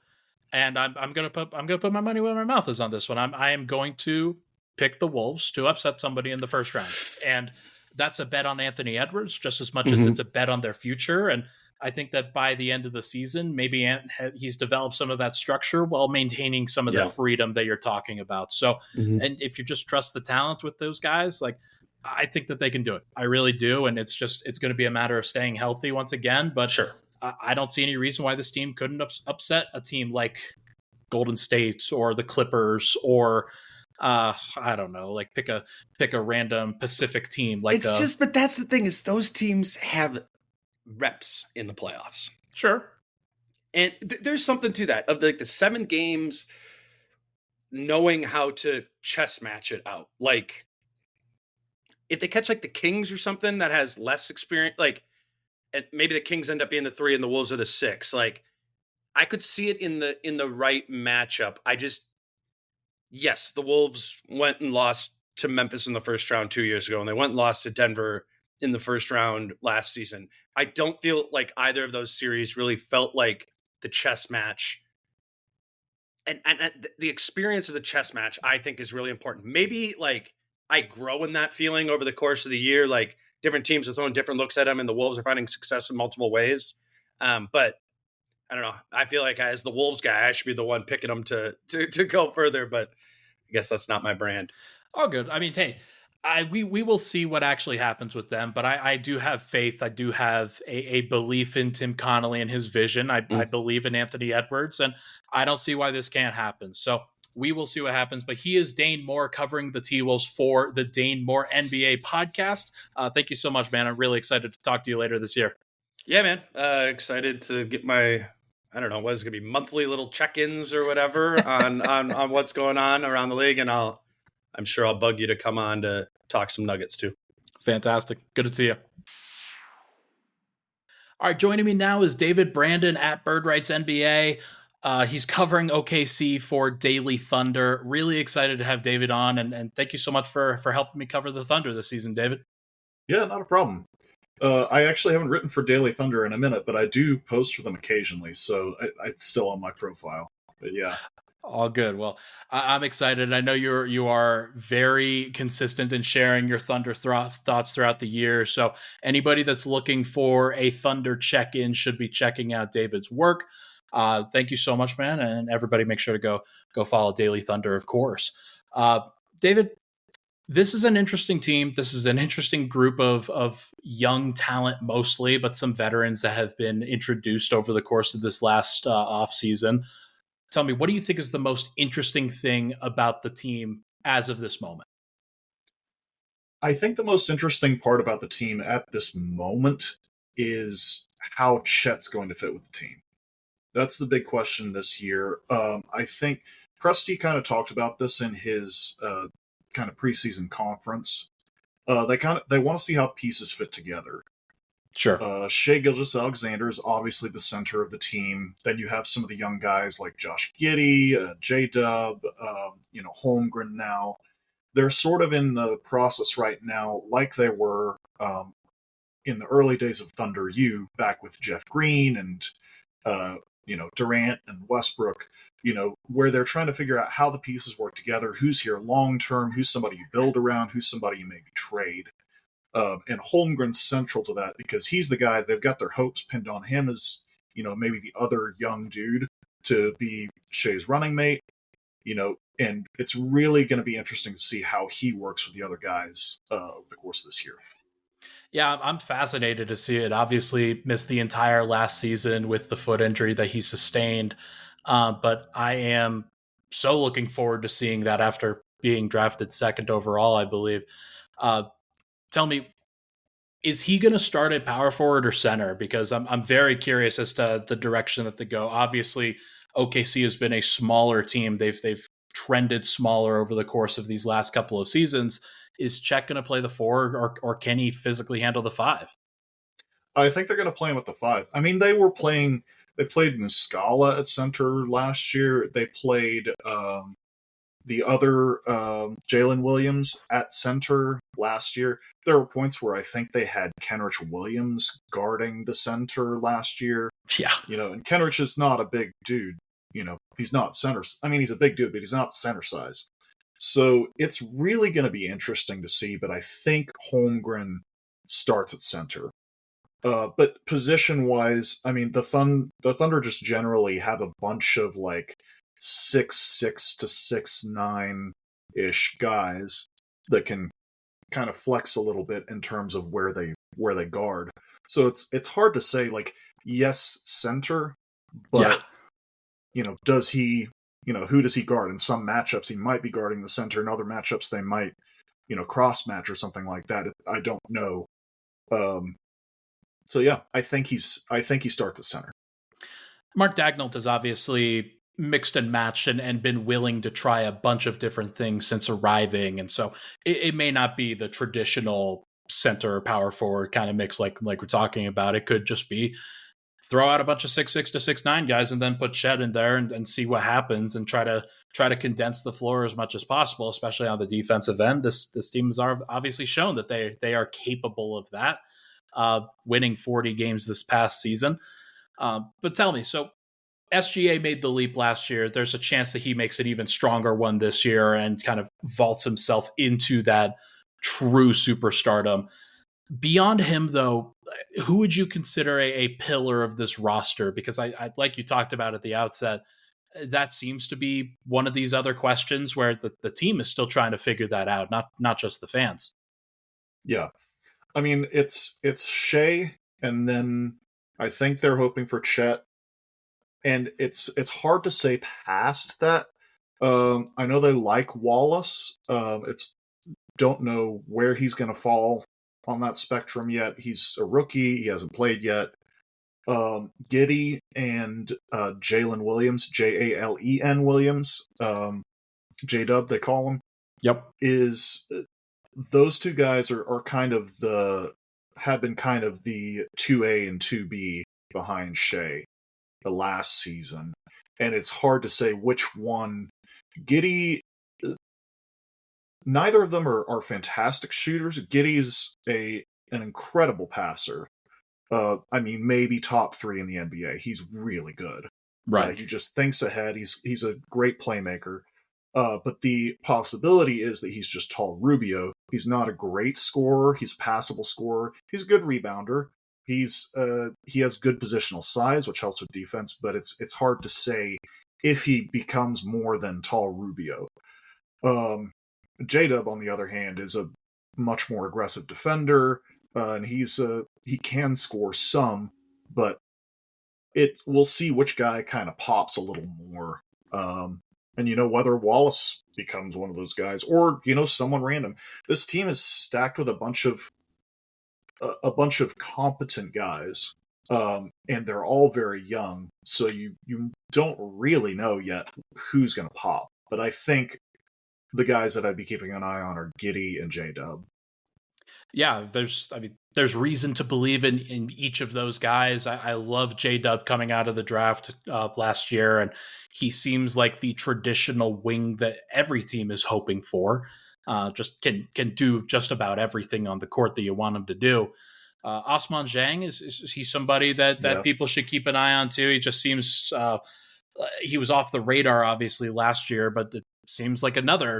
S1: And I'm gonna put my money where my mouth is on this one. I am going to pick the Wolves to upset somebody in the first round. And that's a bet on Anthony Edwards just as much as it's a bet on their future. And I think that by the end of the season, maybe he's developed some of that structure while maintaining some of the freedom that you're talking about. So, and if you just trust the talent with those guys, like I think that they can do it. I really do. And it's going to be a matter of staying healthy once again. But
S4: sure.
S1: I don't see any reason why this team couldn't upset a team like Golden State or the Clippers or I don't know, like pick a random Pacific team. Like
S4: but that's the thing is those teams have reps in the playoffs.
S1: Sure.
S4: And there's something to that of the 7 games, knowing how to chess match it out. Like if they catch like the Kings or something that has less experience, like and maybe the Kings end up being the 3 and the Wolves are the 6. Like I could see it in the right matchup. Yes, the Wolves went and lost to Memphis in the first round 2 years ago, and they went and lost to Denver in the first round last season. I don't feel like either of those series really felt like the chess match. And the experience of the chess match, I think, is really important. Maybe like I grow in that feeling over the course of the year. Like different teams are throwing different looks at them, and the Wolves are finding success in multiple ways. But I don't know. I feel like as the Wolves guy, I should be the one picking them to go further. But I guess that's not my brand.
S1: All good. I mean, hey, we will see what actually happens with them, but I do have faith. I do have a belief in Tim Connolly and his vision. I believe in Anthony Edwards, and I don't see why this can't happen. So we will see what happens. But he is Dane Moore covering the T-Wolves for the Dane Moore NBA podcast. Thank you so much, man. I'm really excited to talk to you later this year.
S4: Yeah, man. Excited to get my, I don't know, what is it going to be, monthly little check-ins or whatever on what's going on around the league. And I'm sure I'll bug you to come on to talk some Nuggets too.
S1: Fantastic. Good to see you. All right, joining me now is David Brandon at Bird Rights NBA. He's covering OKC for Daily Thunder. Really excited to have David on, and thank you so much for helping me cover the Thunder this season, David.
S5: Yeah, not a problem. I actually haven't written for Daily Thunder in a minute, but I do post for them occasionally, so it's still on my profile. But yeah.
S1: All good. Well, I'm excited. I know you are very consistent in sharing your Thunder thoughts throughout the year. So anybody that's looking for a Thunder check-in should be checking out David's work. Thank you so much, man. And everybody make sure to go follow Daily Thunder, of course. David, this is an interesting team. This is an interesting group of young talent mostly, but some veterans that have been introduced over the course of this last offseason. Tell me, what do you think is the most interesting thing about the team as of this moment?
S5: I think the most interesting part about the team at this moment is how Chet's going to fit with the team. That's the big question this year. I think Presti kind of talked about this in his kind of preseason conference. They want to see how pieces fit together.
S1: Sure.
S5: Shai Gilgeous-Alexander is obviously the center of the team. Then you have some of the young guys like Josh Giddey, J-Dub, Holmgren now. They're sort of in the process right now, like they were in the early days of Thunder U, back with Jeff Green and Durant and Westbrook, where they're trying to figure out how the pieces work together, who's here long-term, who's somebody you build around, who's somebody you maybe trade. And Holmgren's central to that because he's the guy, they've got their hopes pinned on him as, maybe the other young dude to be Shai's running mate, and it's really going to be interesting to see how he works with the other guys over the course of this year.
S1: Yeah, I'm fascinated to see it. Obviously missed the entire last season with the foot injury that he sustained. But I am so looking forward to seeing that after being drafted second overall, I believe. Tell me, is he going to start at power forward or center? Because I'm very curious as to the direction that they go. Obviously, OKC has been a smaller team. They've trended smaller over the course of these last couple of seasons. Is Chet going to play the 4 or can he physically handle the 5?
S5: I think they're going to play him at the 5. I mean, they played Muscala at center last year. They played the other Jalen Williams at center last year. There were points where I think they had Kenrich Williams guarding the center last year.
S1: Yeah.
S5: And Kenrich is not a big dude. He's not center. I mean, he's a big dude, but he's not center size. So it's really going to be interesting to see, but I think Holmgren starts at center. But position-wise, I mean, the Thunder just generally have a bunch of 6'6" to 6'9" guys that can kind of flex a little bit in terms of where they guard. So it's hard to say, yes, center, but does he, who does he guard? In some matchups, he might be guarding the center. In other matchups, they might, cross match or something like that. I don't know. So yeah, I think he starts at center.
S1: Mark Daigneault has obviously mixed and matched and been willing to try a bunch of different things since arriving. And so it may not be the traditional center or power forward kind of mix like we're talking about. It could just be throw out a bunch of 6'6" to 6'9" guys and then put Chet in there and see what happens and try to condense the floor as much as possible, especially on the defensive end. This team has obviously shown that they are capable of that, winning 40 games this past season. But tell me, so SGA made the leap last year. There's a chance that he makes an even stronger one this year and kind of vaults himself into that true superstardom. Beyond him, though, who would you consider a pillar of this roster? Because I like you talked about at the outset, that seems to be one of these other questions where the team is still trying to figure that out, not just the fans.
S5: Yeah. I mean, it's Shea, and then I think they're hoping for Chet. And it's hard to say past that. I know they like Wallace. Don't know where he's going to fall on that spectrum yet. He's a rookie. He hasn't played yet. Giddey and Jalen Williams, Jalen Williams, J-Dub, they call him.
S1: Yep.
S5: Those two guys are kind of have been kind of the 2A and 2B behind Shea the last season. And it's hard to say which one. Giddey, neither of them are fantastic shooters. Giddey's an incredible passer. I mean, maybe top 3 in the NBA. He's really good.
S1: Right.
S5: He just thinks ahead. He's a great playmaker. But the possibility is that he's just tall Rubio. He's not a great scorer. He's a passable scorer. He's a good rebounder. He has good positional size, which helps with defense, but it's hard to say if he becomes more than tall Rubio. J-Dub, on the other hand, is a much more aggressive defender, and he can score some, but we'll see which guy kind of pops a little more. And whether Wallace becomes one of those guys or someone random. This team is stacked with a bunch of competent guys, and they're all very young, so you don't really know yet who's going to pop. But I think the guys that I'd be keeping an eye on are Giddey and J-Dub.
S1: Yeah, there's reason to believe in each of those guys. I love J-Dub coming out of the draft last year, and he seems like the traditional wing that every team is hoping for. Just can do just about everything on the court that you want him to do. Osman Zhang, is he somebody that people should keep an eye on too? He just seems he was off the radar obviously last year, but it seems like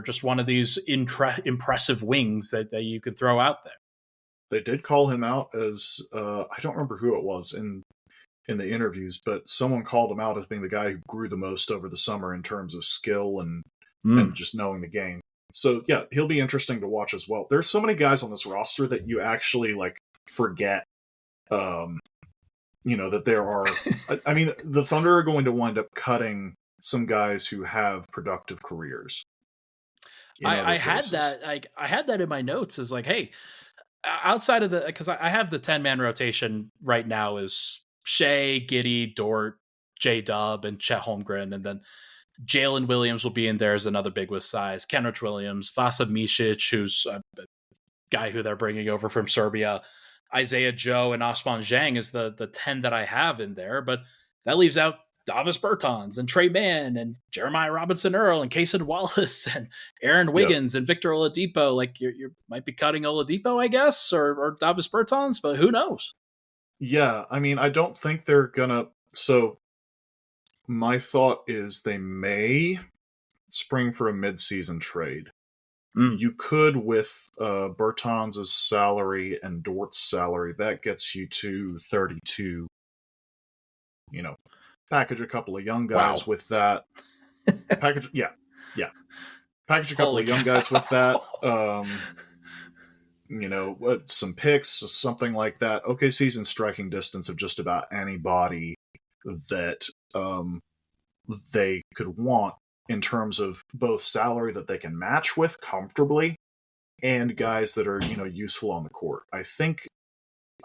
S1: just one of these impressive wings that you could throw out there.
S5: They did call him out as I don't remember who it was in the interviews, but someone called him out as being the guy who grew the most over the summer in terms of skill and just knowing the game. So yeah, he'll be interesting to watch as well. There's so many guys on this roster that you actually forget, that there are. I mean, the Thunder are going to wind up cutting some guys who have productive careers.
S1: I had that in my notes as hey, outside of because I have the 10-man rotation right now is Shea, Giddey, Dort, J-Dub, and Chet Holmgren, and then Jalen Williams will be in there as another big with size. Kenrich Williams, Vasa Micic, who's a guy who they're bringing over from Serbia. Isaiah Joe and Osman Zhang is the 10 that I have in there, but that leaves out Davis Bertans and Trey Mann and Jeremiah Robinson Earl and Kaysen Wallace and Aaron Wiggins and Victor Oladipo. You might be cutting Oladipo, I guess, or Davis Bertans, but who knows?
S5: Yeah, I mean, I don't think they're gonna. So my thought is they may spring for a mid-season trade. You could, with Bertans' salary and Dort's salary, that gets you to 32. Package a couple of young guys with that. Package a couple of young guys with that. some picks, something like that. OKC's in striking distance of just about anybody that they could want in terms of both salary that they can match with comfortably and guys that are, useful on the court. I think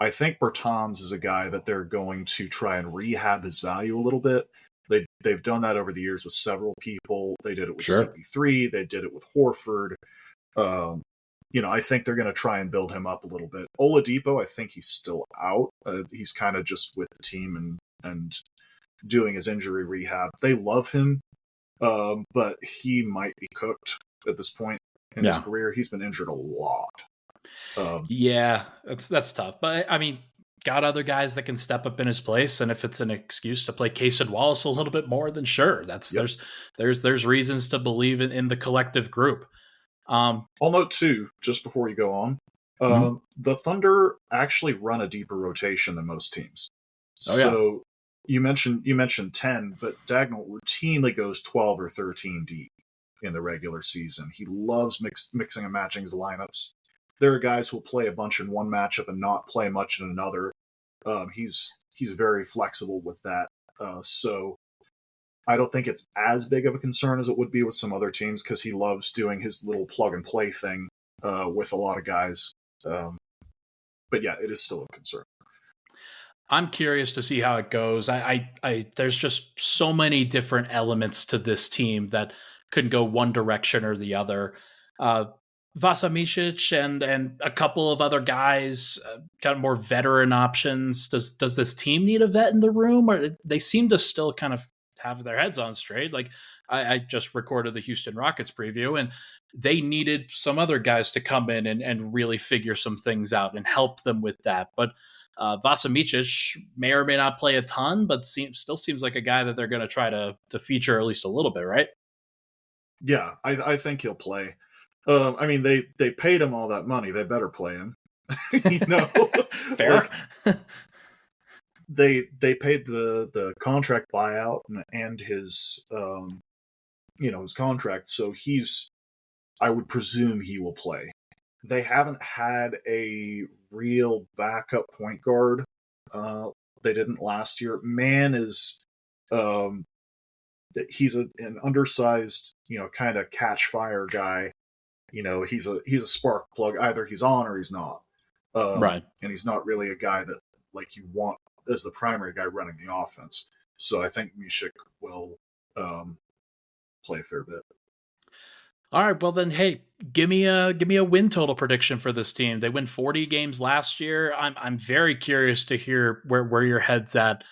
S5: Bertans is a guy that they're going to try and rehab his value a little bit. They've done that over the years with several people. They did it with CP3. They did it with Horford. I think they're going to try and build him up a little bit. Oladipo, I think he's still out. He's kind of just with the team and doing his injury rehab. They love him, but he might be cooked at this point in his career. He's been injured a lot.
S1: That's tough. But I mean, got other guys that can step up in his place, and if it's an excuse to play Case and Wallace a little bit more, then sure. There's reasons to believe in the collective group.
S5: I'll note too, just before you go on, the Thunder actually run a deeper rotation than most teams. So you mentioned 10, but Dagnall routinely goes 12 or 13 deep in the regular season. He loves mixing and matching his lineups. There are guys who will play a bunch in one matchup and not play much in another. He's very flexible with that. So I don't think it's as big of a concern as it would be with some other teams because he loves doing his little plug and play thing with a lot of guys. But yeah, it is still a concern.
S1: I'm curious to see how it goes. I there's just so many different elements to this team that could go one direction or the other. Vasa Micic and a couple of other guys, kind of more veteran options. Does this team need a vet in the room, or they seem to still kind of have their heads on straight? Like I just recorded the Houston Rockets preview, and they needed some other guys to come in and really figure some things out and help them with that. But Vasa Micic may or may not play a ton, but still seems like a guy that they're going to try to feature at least a little bit, right?
S5: Yeah, I think he'll play. I mean, they paid him all that money. They better play him.
S1: Fair.
S5: They paid the contract buyout and his his contract, so I would presume he will play. They haven't had a real backup point guard. They didn't last year. Man is he's an undersized, kind of catch fire guy. He's a spark plug. Either he's on or he's not.
S1: Right.
S5: And he's not really a guy that you want as the primary guy running the offense. So I think Micic will play a fair bit.
S1: All right, well then, hey, give me a win total prediction for this team. They win 40 games last year. I'm very curious to hear where your head's at,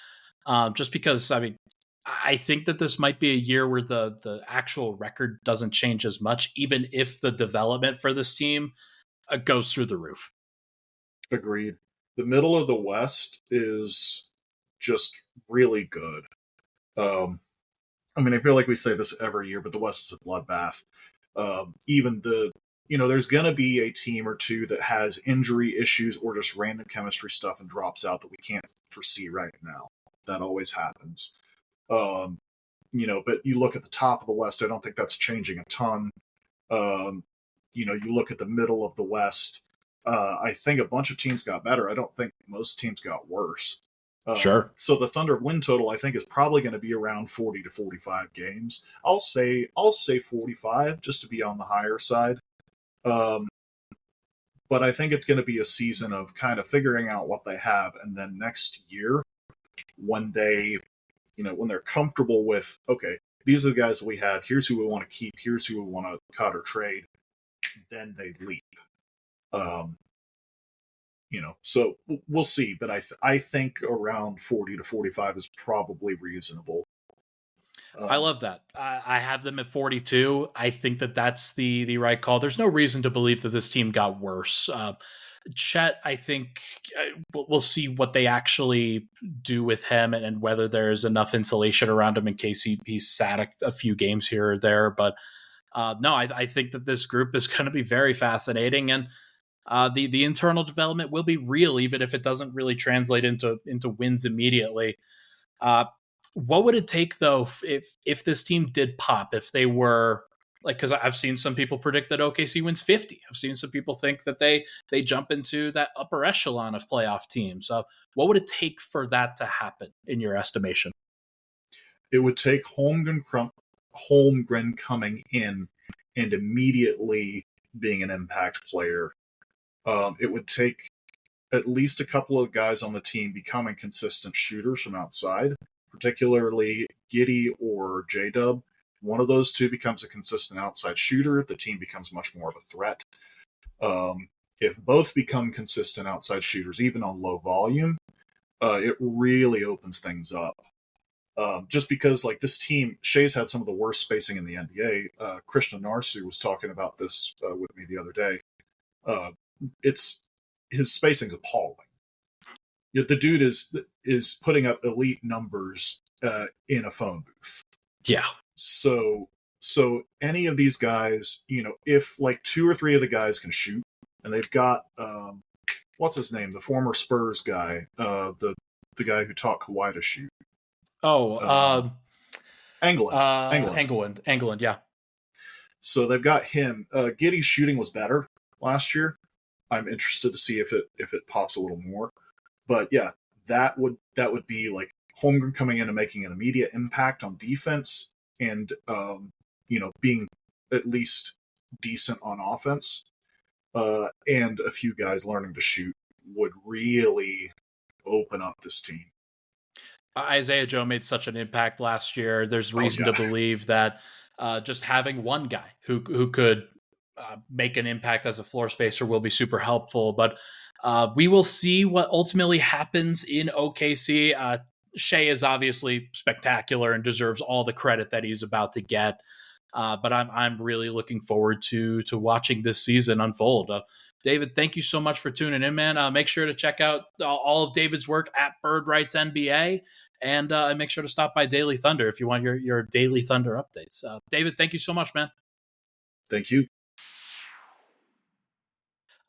S1: just because I think that this might be a year where the actual record doesn't change as much, even if the development for this team goes through the roof.
S5: Agreed. The middle of the West is just really good. I feel like we say this every year, but the West is a bloodbath. Even there's going to be a team or two that has injury issues or just random chemistry stuff and drops out that we can't foresee right now. That always happens. But you look at the top of the West, I don't think that's changing a ton. You look at the middle of the West, I think a bunch of teams got better. I don't think most teams got worse.
S1: Sure.
S5: So the Thunder win total, I think, is probably going to be around 40 to 45 games. I'll say 45 just to be on the higher side. But I think it's going to be a season of kind of figuring out what they have, and then next year, when they're comfortable with, okay, these are the guys that we had, here's who we want to keep, here's who we want to cut or trade, then they leap. So we'll see, but I think around 40 to 45 is probably reasonable.
S1: I love that. I have them at 42. I think that that's the right call. There's no reason to believe that this team got worse. Chet, I think we'll see what they actually do with him and whether there's enough insulation around him in case he's sat a few games here or there. But no, I think that this group is going to be very fascinating, and the internal development will be real, even if it doesn't really translate into wins immediately. What would it take, though, if this team did pop, if they were Like, because I've seen some people predict that OKC wins 50. I've seen some people think that they jump into that upper echelon of playoff teams. So what would it take for that to happen in your estimation?
S5: It would take Holmgren coming in and immediately being an impact player. It would take at least a couple of guys on the team becoming consistent shooters from outside, particularly Giddey or J-Dub. One of those two becomes a consistent outside shooter, the team becomes much more of a threat. If both become consistent outside shooters, even on low volume, it really opens things up. Just because, like, this team, Shea's had some of the worst spacing in the NBA. Krishna Narsu was talking about this with me the other day. His spacing's appalling. Yet the dude is putting up elite numbers in a phone booth.
S1: Yeah.
S5: So any of these guys, if like two or three of the guys can shoot, and they've got what's his name, the former Spurs guy, the guy who taught Kawhi to shoot.
S1: England, yeah.
S5: So they've got him. Giddey's shooting was better last year. I'm interested to see if it pops a little more. But yeah, that would be like Holmgren coming in and making an immediate impact on defense, and being at least decent on offense, and a few guys learning to shoot would really open up this team.
S1: Isaiah Joe made such an impact last year. There's reason to believe that just having one guy who could make an impact as a floor spacer will be super helpful. But we will see what ultimately happens in OKC. Shea is obviously spectacular and deserves all the credit that he's about to get. But I'm really looking forward to watching this season unfold. David, thank you so much for tuning in, man. Make sure to check out all of David's work at Bird Writes NBA, and make sure to stop by Daily Thunder if you want your Daily Thunder updates. David, thank you so much, man.
S5: Thank you.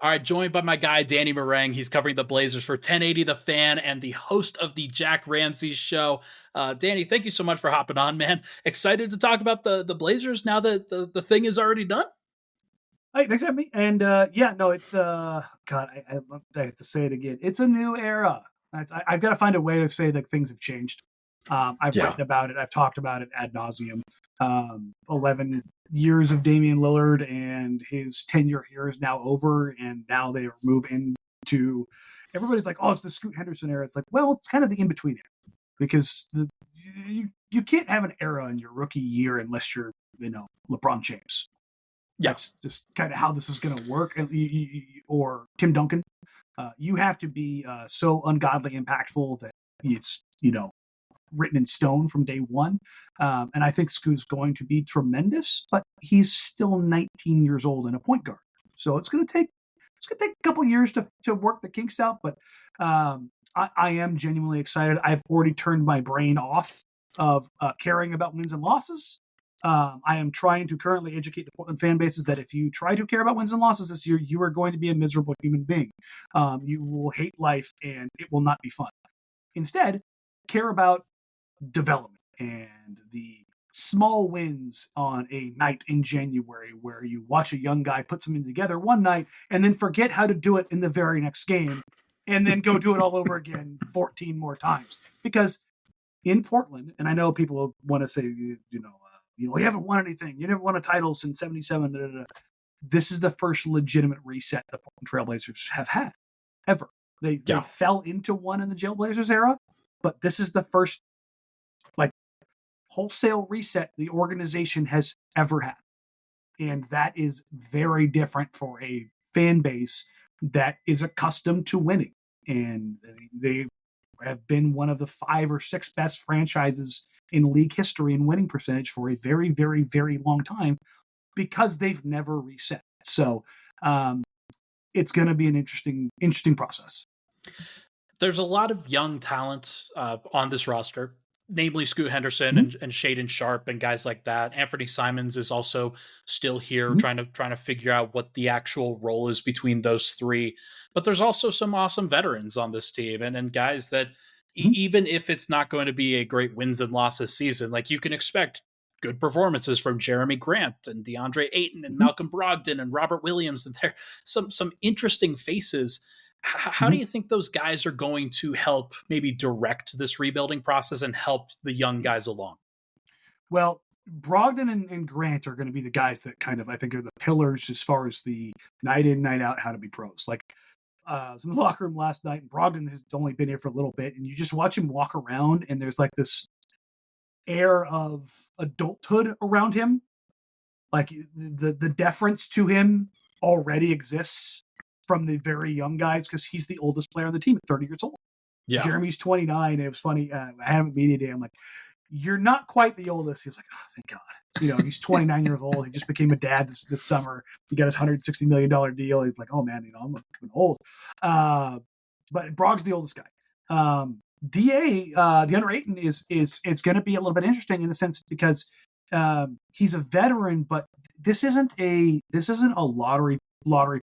S1: All right, joined by my guy, Danny Marang. He's covering the Blazers for 1080 The Fan and the host of the Jack Ramsay Show. Danny, thank you so much for hopping on, man. Excited to talk about the Blazers now that the thing is already done?
S6: Hey, thanks for having me. And it's God, I have to say it again. It's a new era. I've got to find a way to say that things have changed. I've written about it. I've talked about it ad nauseum. 11 years of Damian Lillard, and his tenure here is now over. And now they move into, everybody's like, oh, it's the Scoot Henderson era. It's like, well, it's kind of the in-between era, because you can't have an era in your rookie year unless you're, LeBron James. That's just kind of how this is going to work. Or Tim Duncan. You have to be so ungodly impactful that it's, written in stone from day one. And I think Scoot's going to be tremendous, but he's still 19 years old and a point guard. So it's going to take a couple years to work the kinks out. But I am genuinely excited. I've already turned my brain off of caring about wins and losses. I am trying to currently educate the Portland fan bases that if you try to care about wins and losses this year, you are going to be a miserable human being. You will hate life, and it will not be fun. Instead, care about development and the small wins on a night in January where you watch a young guy put something together one night and then forget how to do it in the very next game and then go do it all over again 14 more times. Because in Portland, and I know people want to say, you haven't won anything. You never won a title since 77. This is the first legitimate reset the Portland Trailblazers have had, ever. They fell into one in the Jailblazers era, but this is the first wholesale reset the organization has ever had. And that is very different for a fan base that is accustomed to winning. And they have been one of the 5 or 6 best franchises in league history in winning percentage for a very, very, very long time because they've never reset. So it's going to be an interesting process.
S1: There's a lot of young talent on this roster, namely Scoot Henderson and Shaedon Sharpe and guys like that. Anthony Simons is also still here, trying to figure out what the actual role is between those three. But there's also some awesome veterans on this team and guys that even if it's not going to be a great wins and losses season, like you can expect good performances from Jeremy Grant and DeAndre Ayton and Malcolm Brogdon and Robert Williams, and there some interesting faces. How do you think those guys are going to help maybe direct this rebuilding process and help the young guys along?
S6: Well, Brogdon and Grant are going to be the guys that kind of, I think, are the pillars as far as the night in, night out, how to be pros. Like, I was in the locker room last night, and Brogdon has only been here for a little bit, and you just watch him walk around, and there's like this air of adulthood around him. Like the deference to him already exists from the very young guys because he's the oldest player on the team at 30 years old.
S1: Yeah.
S6: Jeremy's 29. And it was funny. I had him at media day. I'm like, you're not quite the oldest. He was like, oh, thank God. He's 29 years old. He just became a dad this summer. He got his $160 million deal. He's like, oh man, I'm becoming old. But Brog's the oldest guy. DeAndre Ayton is going to be a little bit interesting in the sense because he's a veteran, but this isn't a lottery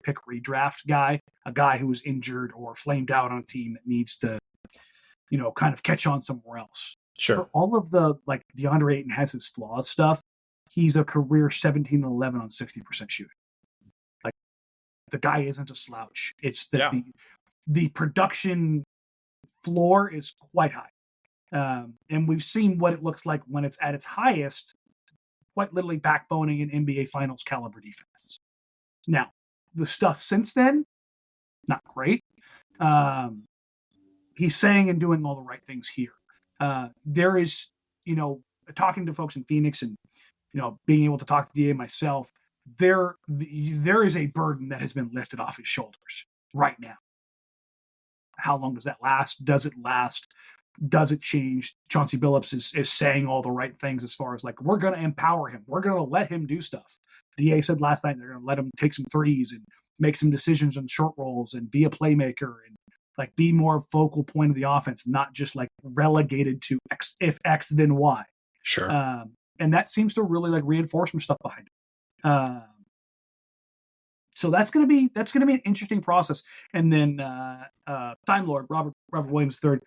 S6: pick redraft guy, a guy who was injured or flamed out on a team that needs to, kind of catch on somewhere else.
S1: Sure.
S6: For all of the, like, DeAndre Ayton has his flaws stuff, he's a career 17-11 on 60% shooting. Like, the guy isn't a slouch. It's that the production floor is quite high. And we've seen what it looks like when it's at its highest, quite literally backboning an NBA Finals caliber defense. Now, the stuff since then, not great. He's saying and doing all the right things here. There is, talking to folks in Phoenix and, being able to talk to DA myself, there is a burden that has been lifted off his shoulders right now. How long does that last? Does it last? Does it change? Chauncey Billups is saying all the right things as far as, like, we're going to empower him. We're going to let him do stuff. DA said last night they're going to let him take some threes and make some decisions on short rolls and be a playmaker and, like, be more focal point of the offense, not just, like, relegated to X, if X, then Y.
S1: Sure.
S6: And that seems to really, like, reinforce some stuff behind it. So that's going to be an interesting process. And then Time Lord Robert Williams III,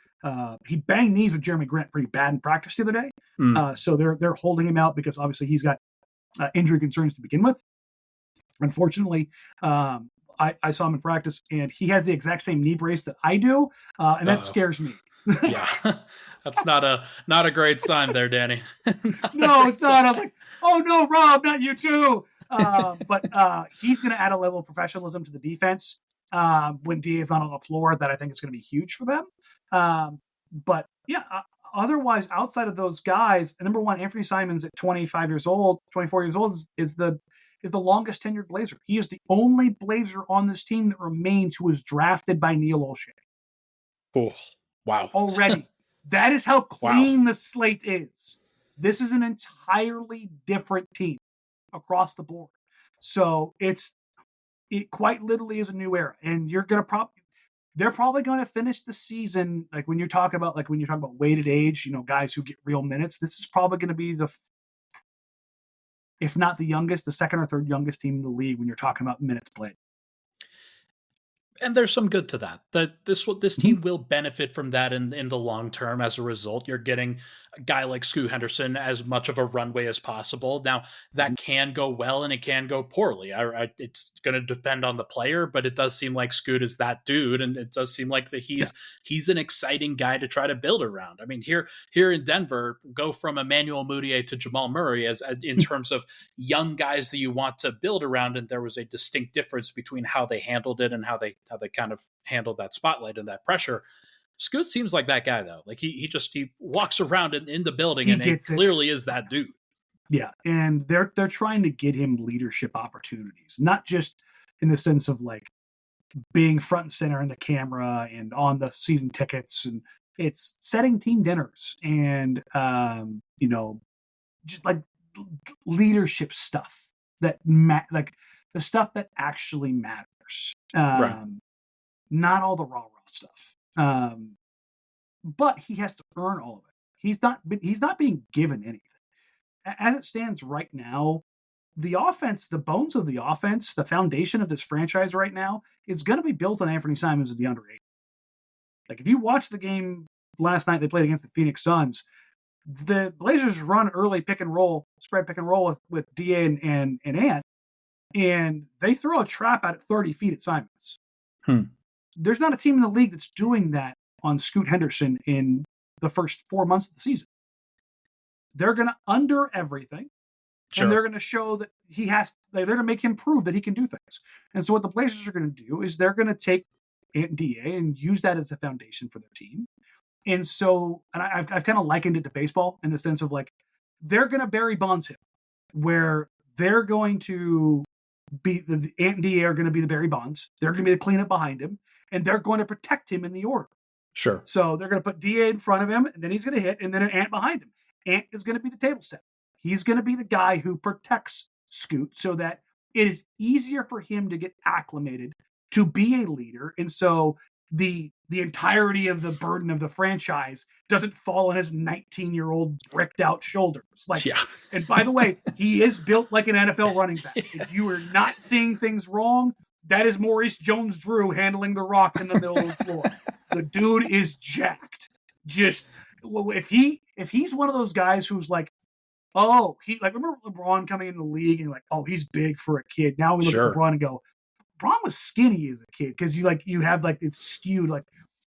S6: he banged knees with Jeremy Grant pretty bad in practice the other day. So they're holding him out because obviously he's got injury concerns to begin with. Unfortunately, I saw him in practice, and he has the exact same knee brace that I do, and that scares me.
S1: Yeah, that's not a great sign there, Danny.
S6: No, it's not. I was like, oh no, Rob, not you too. But he's going to add a level of professionalism to the defense when DA is not on the floor. That I think is going to be huge for them. But yeah, otherwise, outside of those guys, number one, Anthony Simons at 24 years old is the longest tenured Blazer. He is the only Blazer on this team that remains who was drafted by Neil O'Shea.
S1: Oh, wow.
S6: Already. That is how clean the slate is. This is an entirely different team across the board. So it quite literally is a new era. And they're probably going to finish the season, like when you're talking about weighted age, guys who get real minutes, this is probably going to be if not the youngest, the second or third youngest team in the league when you're talking about minutes played.
S1: And there's some good to that. This team will benefit from that in the long term. As a result, you're getting a guy like Scoot Henderson as much of a runway as possible. Now, that can go well and it can go poorly. It's going to depend on the player, but it does seem like Scoot is that dude, and it does seem like that he's an exciting guy to try to build around. I mean, here in Denver, go from Emmanuel Mudiay to Jamal Murray as in terms of young guys that you want to build around, and there was a distinct difference between how they handled it and how they kind of handled that spotlight and that pressure. Scoot seems like that guy, though. Like he walks around in the building and he clearly is that dude.
S6: Yeah, and they're trying to get him leadership opportunities, not just in the sense of like being front and center in the camera and on the season tickets, and it's setting team dinners and just like leadership stuff that like the stuff that actually matters.
S1: Right.
S6: Not all the rah-rah stuff. But he has to earn all of it. He's not being given anything. As it stands right now, the offense, the bones of the offense, the foundation of this franchise right now is going to be built on Anthony Simons and DeAndre Ayton. Like, if you watch the game last night they played against the Phoenix Suns, the Blazers run early pick and roll, spread pick and roll with DA and Ant, and they throw a trap out at 30 feet at Simons. There's not a team in the league that's doing that on Scoot Henderson in the first 4 months of the season. They're going to under everything, and they're going to show that they're going to make him prove that he can do things. And so what the Blazers are going to do is they're going to take Ant and DA and use that as a foundation for their team. And so, and I've kind of likened it to baseball in the sense of like, they're going to Barry Bonds him, where they're going to be the Ant and DA are going to be the Barry Bonds. They're going to be the cleanup behind him, and they're going to protect him in the order.
S1: Sure.
S6: So they're going to put DA in front of him, and then he's going to hit, and then an Ant behind him. Ant is going to be the table set. He's going to be the guy who protects Scoot so that it is easier for him to get acclimated to be a leader. And so the entirety of the burden of the franchise doesn't fall on his 19-year-old bricked out shoulders. Like, and by the way, he is built like an NFL running back. If you are not seeing things wrong, that is Maurice Jones-Drew handling the rock in the middle of the floor. The dude is jacked. Just if he's one of those guys who's like, remember LeBron coming in the league and like, oh, he's big for a kid. Now we look at LeBron and go, LeBron was skinny as a kid because you have like it's skewed. Like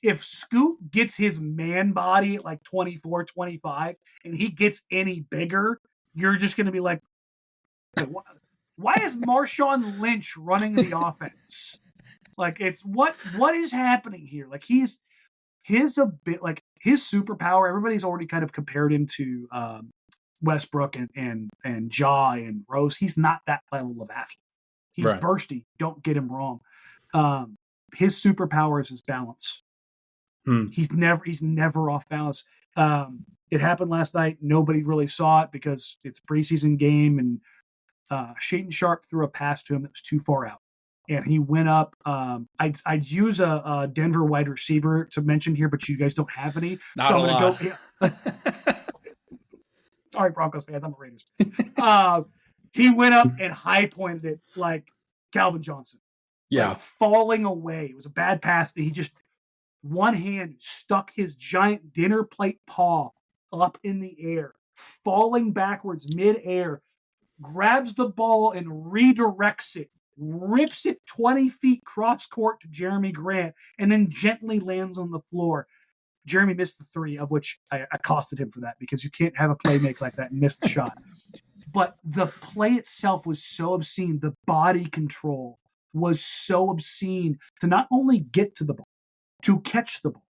S6: if Scoot gets his man body at like 24, 25 and he gets any bigger, you're just going to be like, why is Marshawn Lynch running the offense? Like it's what is happening here? Like his superpower. Everybody's already kind of compared him to Westbrook and Ja and Rose. He's not that level of athlete. He's bursty. Don't get him wrong. His superpower is his balance. He's never off balance. It happened last night. Nobody really saw it because it's a preseason game, and Shaedon Sharpe threw a pass to him that was too far out, and he went up. I'd use a Denver wide receiver to mention here, but you guys don't have any.
S1: Not so I'm going
S6: to go. Sorry, Broncos fans. I'm a Raiders. He went up and high pointed it like Calvin Johnson.
S1: Yeah.
S6: Like falling away. It was a bad pass. He just one hand stuck his giant dinner plate paw up in the air, falling backwards midair, grabs the ball and redirects it, rips it 20 feet cross court to Jeremy Grant, and then gently lands on the floor. Jeremy missed the three, of which I accosted him for that because you can't have a play make like that and miss the shot. But the play itself was so obscene. The body control was so obscene to not only get to the ball, to catch the ball,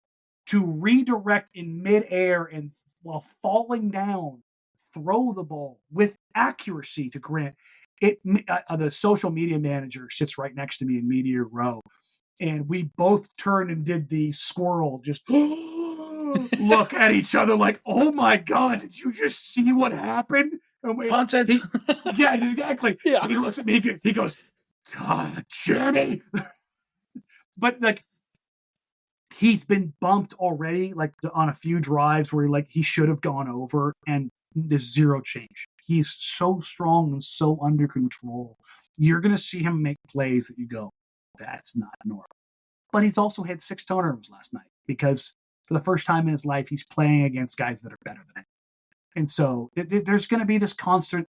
S6: to redirect in midair and while falling down, throw the ball with accuracy to Grant. The social media manager sits right next to me in media row, and we both turned and did the squirrel, just look at each other like, oh my God, did you just see what happened?
S1: Content.
S6: Yeah, exactly. Yeah. He looks at me, he goes, God, Jeremy. But like, he's been bumped already, like on a few drives where like he should have gone over, and there's zero change. He's so strong and so under control. You're going to see him make plays that you go, that's not normal. But he's also had 6 turnovers last night because for the first time in his life, he's playing against guys that are better than him. And so there's going to be this constant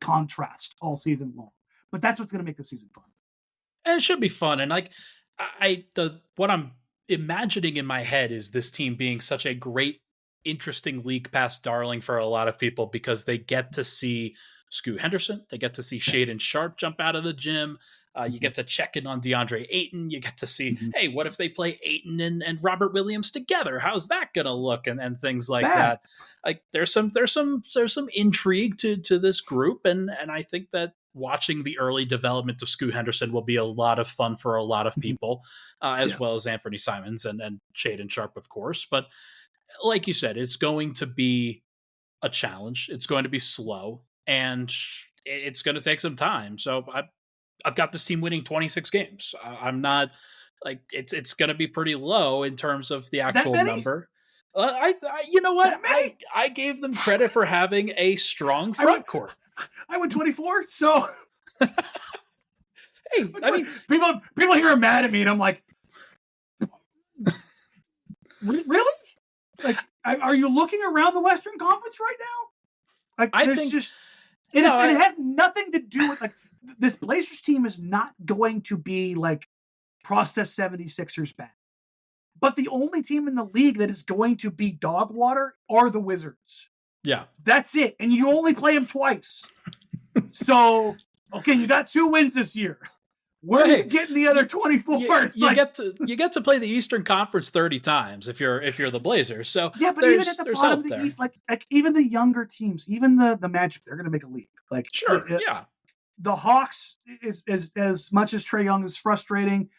S6: contrast all season long. But that's what's going to make the season fun.
S1: And it should be fun. And like what I'm imagining in my head is this team being such a great, interesting league pass darling for a lot of people because they get to see Scoot Henderson. They get to see Shaedon Sharpe jump out of the gym. You get to check in on DeAndre Ayton. You get to see, hey, what if they play Ayton and Robert Williams together? How's that going to look? And things like that. Like there's some intrigue to this group. And I think that watching the early development of Scoot Henderson will be a lot of fun for a lot of people, as well as Anthony Simons and Shaedon Sharpe, of course. But like you said, it's going to be a challenge. It's going to be slow, and it's going to take some time. So I've got this team winning 26 games. I'm not like it's going to be pretty low in terms of the actual number. You know what? I gave them credit for having a strong front court.
S6: I went 24, so
S1: hey, I mean,
S6: people here are mad at me, and I'm like, really? Like Are you looking around the Western Conference right now? Like,
S1: I think
S6: just it has nothing to do with like this Blazers team is not going to be like process 76ers bad. But the only team in the league that is going to be dog water are the Wizards.
S1: Yeah.
S6: That's it. And you only play them twice. So, okay, you got 2 wins this year. Where are you getting the other 24?
S1: You get to play the Eastern Conference 30 times if you're the Blazers. So
S6: yeah, but even at the bottom of the East, like even the younger teams, even the Magic, they're going to make a leap. Like
S1: sure, yeah.
S6: The Hawks is as much as Trae Young is frustrating.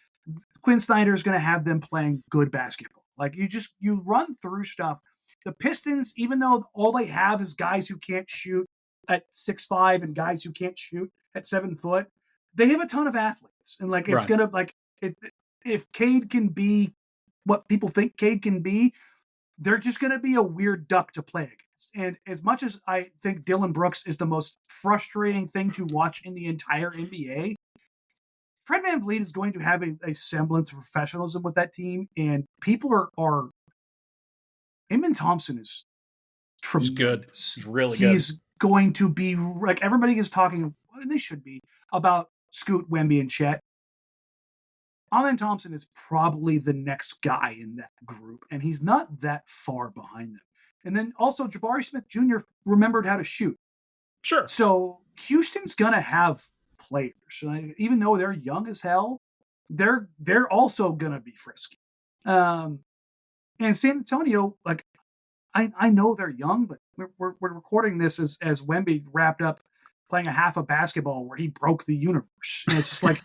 S6: Quinn Snyder is going to have them playing good basketball. Like you run through stuff. The Pistons, even though all they have is guys who can't shoot at 6'5" and guys who can't shoot at 7 foot, they have a ton of athletes. And like it's gonna like if Cade can be what people think Cade can be, they're just gonna be a weird duck to play against. And as much as I think Dylan Brooks is the most frustrating thing to watch in the entire NBA, Fred VanVleet is going to have a semblance of professionalism with that team, and people are Amen Thompson is tremendous.
S1: He's good. He's really good.
S6: He's going to be like everybody is talking, and they should be, about Scoot, Wemby, and Chet. Amen Thompson is probably the next guy in that group, and he's not that far behind them. And then also Jabari Smith Jr. remembered how to shoot.
S1: Sure.
S6: So Houston's going to have players. Even though they're young as hell, they're also going to be frisky. And San Antonio, like, I know they're young, but we're recording this as Wemby wrapped up playing a half of basketball where he broke the universe. And it's just like,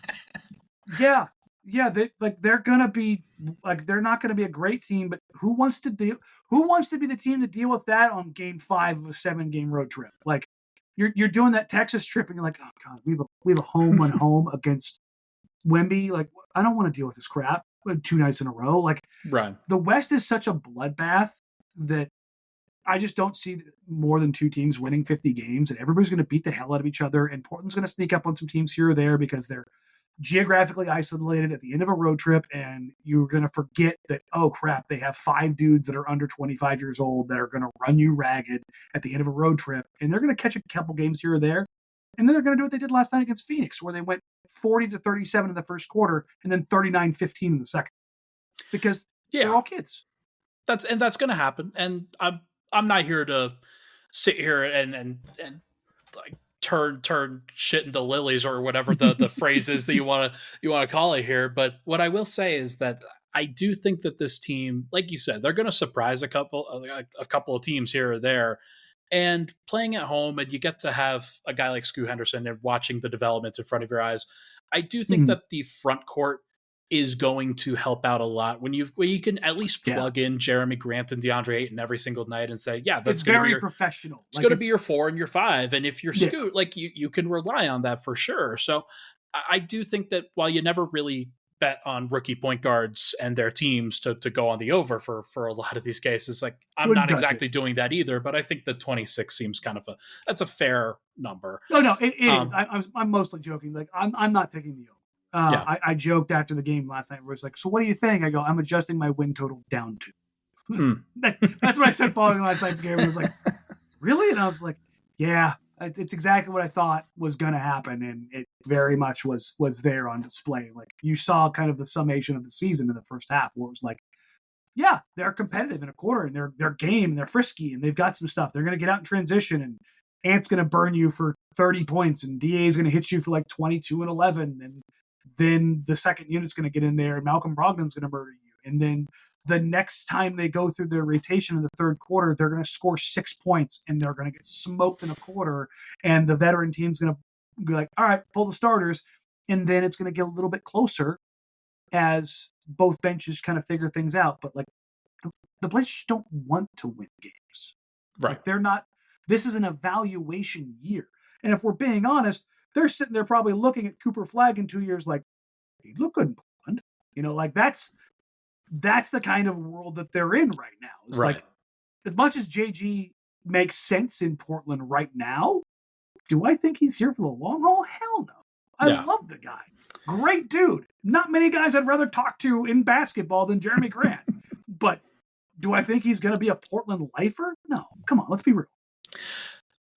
S6: yeah, they're gonna be like they're not gonna be a great team, but who wants to be the team to deal with that on game 5 of a 7-game road trip? Like you're doing that Texas trip and you're like, oh god, we have a home and home against Wemby. Like I don't want to deal with this crap 2 nights in a row. Like
S1: right.
S6: The West is such a bloodbath that I just don't see more than 2 teams winning 50 games, and everybody's going to beat the hell out of each other. And Portland's going to sneak up on some teams here or there because they're geographically isolated at the end of a road trip, and you're going to forget that, oh crap, they have 5 dudes that are under 25 years old that are going to run you ragged at the end of a road trip, and they're going to catch a couple games here or there, and then they're going to do what they did last night against Phoenix, where they went 40-37 in the first quarter and then 39-15 in the second, because they're all kids.
S1: That's going to happen, and I'm not here to sit here and like turn shit into lilies or whatever the phrase is that you want to call it here. But what I will say is that I do think that this team, like you said, they're going to surprise a couple of teams here or there. And playing at home, and you get to have a guy like Scoot Henderson and watching the development in front of your eyes. I do think that the front court is going to help out a lot when you can at least plug in Jeremy Grant and DeAndre Ayton every single night and say, yeah, that's
S6: very professional.
S1: It's going to be your 4 and your 5. And if you're Scoot, like you can rely on that for sure. So I do think that while you never really bet on rookie point guards and their teams to go on the over for a lot of these cases, like I'm not exactly doing that either, but I think the 26 seems kind of that's a fair number.
S6: No, it is. I'm mostly joking. Like I'm not taking the over. I joked after the game last night where it's like, so what do you think? I go, I'm adjusting my win total down to. That's what I said following last night's game. I was like, really? And I was like, yeah, it's exactly what I thought was going to happen. And it very much was there on display. Like you saw kind of the summation of the season in the first half where it was like, yeah, they're competitive in a quarter and they're game and they're frisky and they've got some stuff. They're going to get out in transition and Ant's going to burn you for 30 points and DA is going to hit you for like 22 and 11. And then the second unit's going to get in there and Malcolm Brogdon's going to murder you. And then the next time they go through their rotation in the third quarter, they're going to score 6 points and they're going to get smoked in a quarter. And the veteran team's going to be like, all right, pull the starters. And then it's going to get a little bit closer as both benches kind of figure things out. But like the Blazers don't want to win games.
S1: Right.
S6: Like they're not, this is an evaluation year. And if we're being honest, they're sitting there probably looking at Cooper Flagg in 2 years like, he looked good in Portland. You know, like that's the kind of world that they're in right now. It's like, as much as JG makes sense in Portland right now, do I think he's here for the long haul? Hell no. I love the guy. Great dude. Not many guys I'd rather talk to in basketball than Jeremy Grant. But Do I think he's going to be a Portland lifer? No. Come on, let's be real.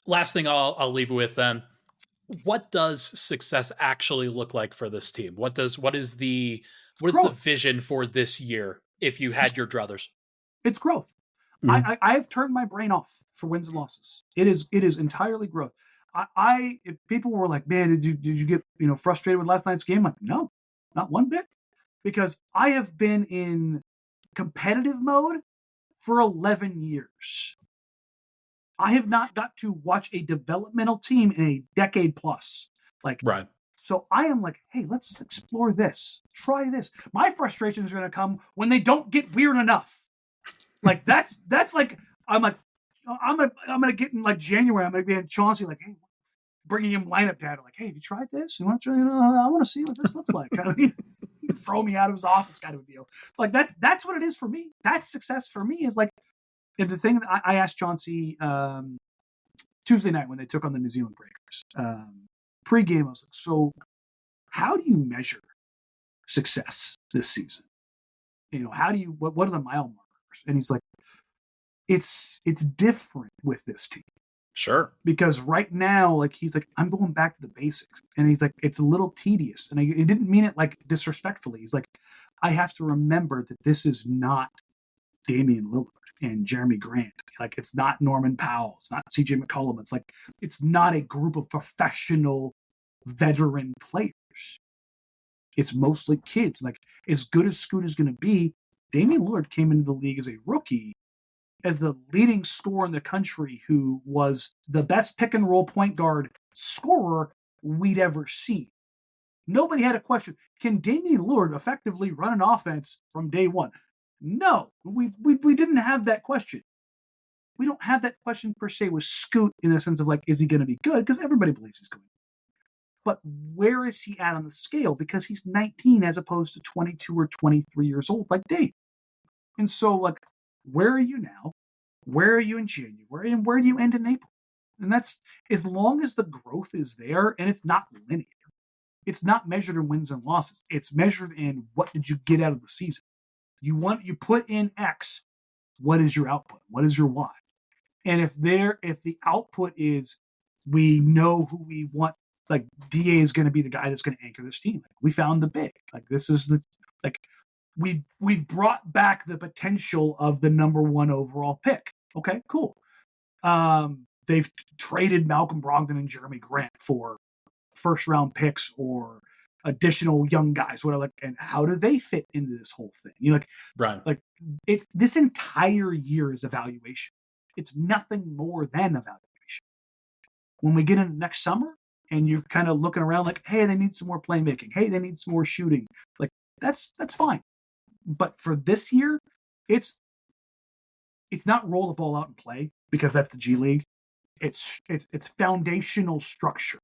S1: Last thing I'll leave with then. What does success actually look like for this team? What is the vision for this year if you had your druthers?
S6: It's growth. Mm-hmm. I have turned my brain off for wins and losses. It is entirely growth. If people were like, man, did you get frustrated with last night's game? I'm like, no, not one bit, because I have been in competitive mode for 11 years. I have not got to watch a developmental team in a decade plus.
S1: Right.
S6: So I am like, hey, let's explore this. Try this. My frustrations are going to come when they don't get weird enough. Like that's like, I'm gonna get in like January. I'm gonna be in Chauncey, like, hey, bringing him lineup data. Like, hey, have you tried this? You want to try? I want to see what this looks like. Kind of throw me out of his office, kind of a deal. Like that's what it is for me. That's success for me. Is like, and the thing that I asked Chauncey Tuesday night when they took on the New Zealand Breakers pre-game. I was like, so how do you measure success this season? How do you? What are the mile markers? And he's like, it's different with this team.
S1: Sure.
S6: Because right now, like, he's like, I'm going back to the basics. And he's like, it's a little tedious. And he didn't mean it like disrespectfully. He's like, I have to remember that this is not Damian Lillard and Jeremy Grant. Like, it's not Norman Powell. It's not CJ McCollum. It's like, it's not a group of professional veteran players. It's mostly kids. Like, as good as Scoot is going to be, Damian Lillard came into the league as a rookie, as the leading scorer in the country, who was the best pick and roll point guard scorer we'd ever seen. Nobody had a question. Can Damian Lillard effectively run an offense from day one? No, we didn't have that question. We don't have that question per se with Scoot in the sense of like, is he going to be good? Because everybody believes he's going to be. But where is he at on the scale? Because he's 19 as opposed to 22 or 23 years old, like Dane. And so, like, where are you now? Where are you in January? And where do you end in April? And that's, as long as the growth is there, and it's not linear. It's not measured in wins and losses. It's measured in what did you get out of the season. You put in X, what is your output? What is your Y? And if the output is, we know who we want, like DA is going to be the guy that's going to anchor this team. Like, we found the big. Like, this is the, like, we've brought back the potential of the number one overall pick. Okay, cool. They've traded Malcolm Brogdon and Jeremy Grant for first round picks or additional young guys. What like, and how do they fit into this whole thing? Like,
S1: right.
S6: Like, it's this entire year is evaluation. It's nothing more than evaluation. When we get into next summer and you're kind of looking around like, hey, they need some more playmaking. Hey, they need some more shooting. Like, that's fine. But for this year, it's not roll the ball out and play, because that's the G League. It's foundational structure.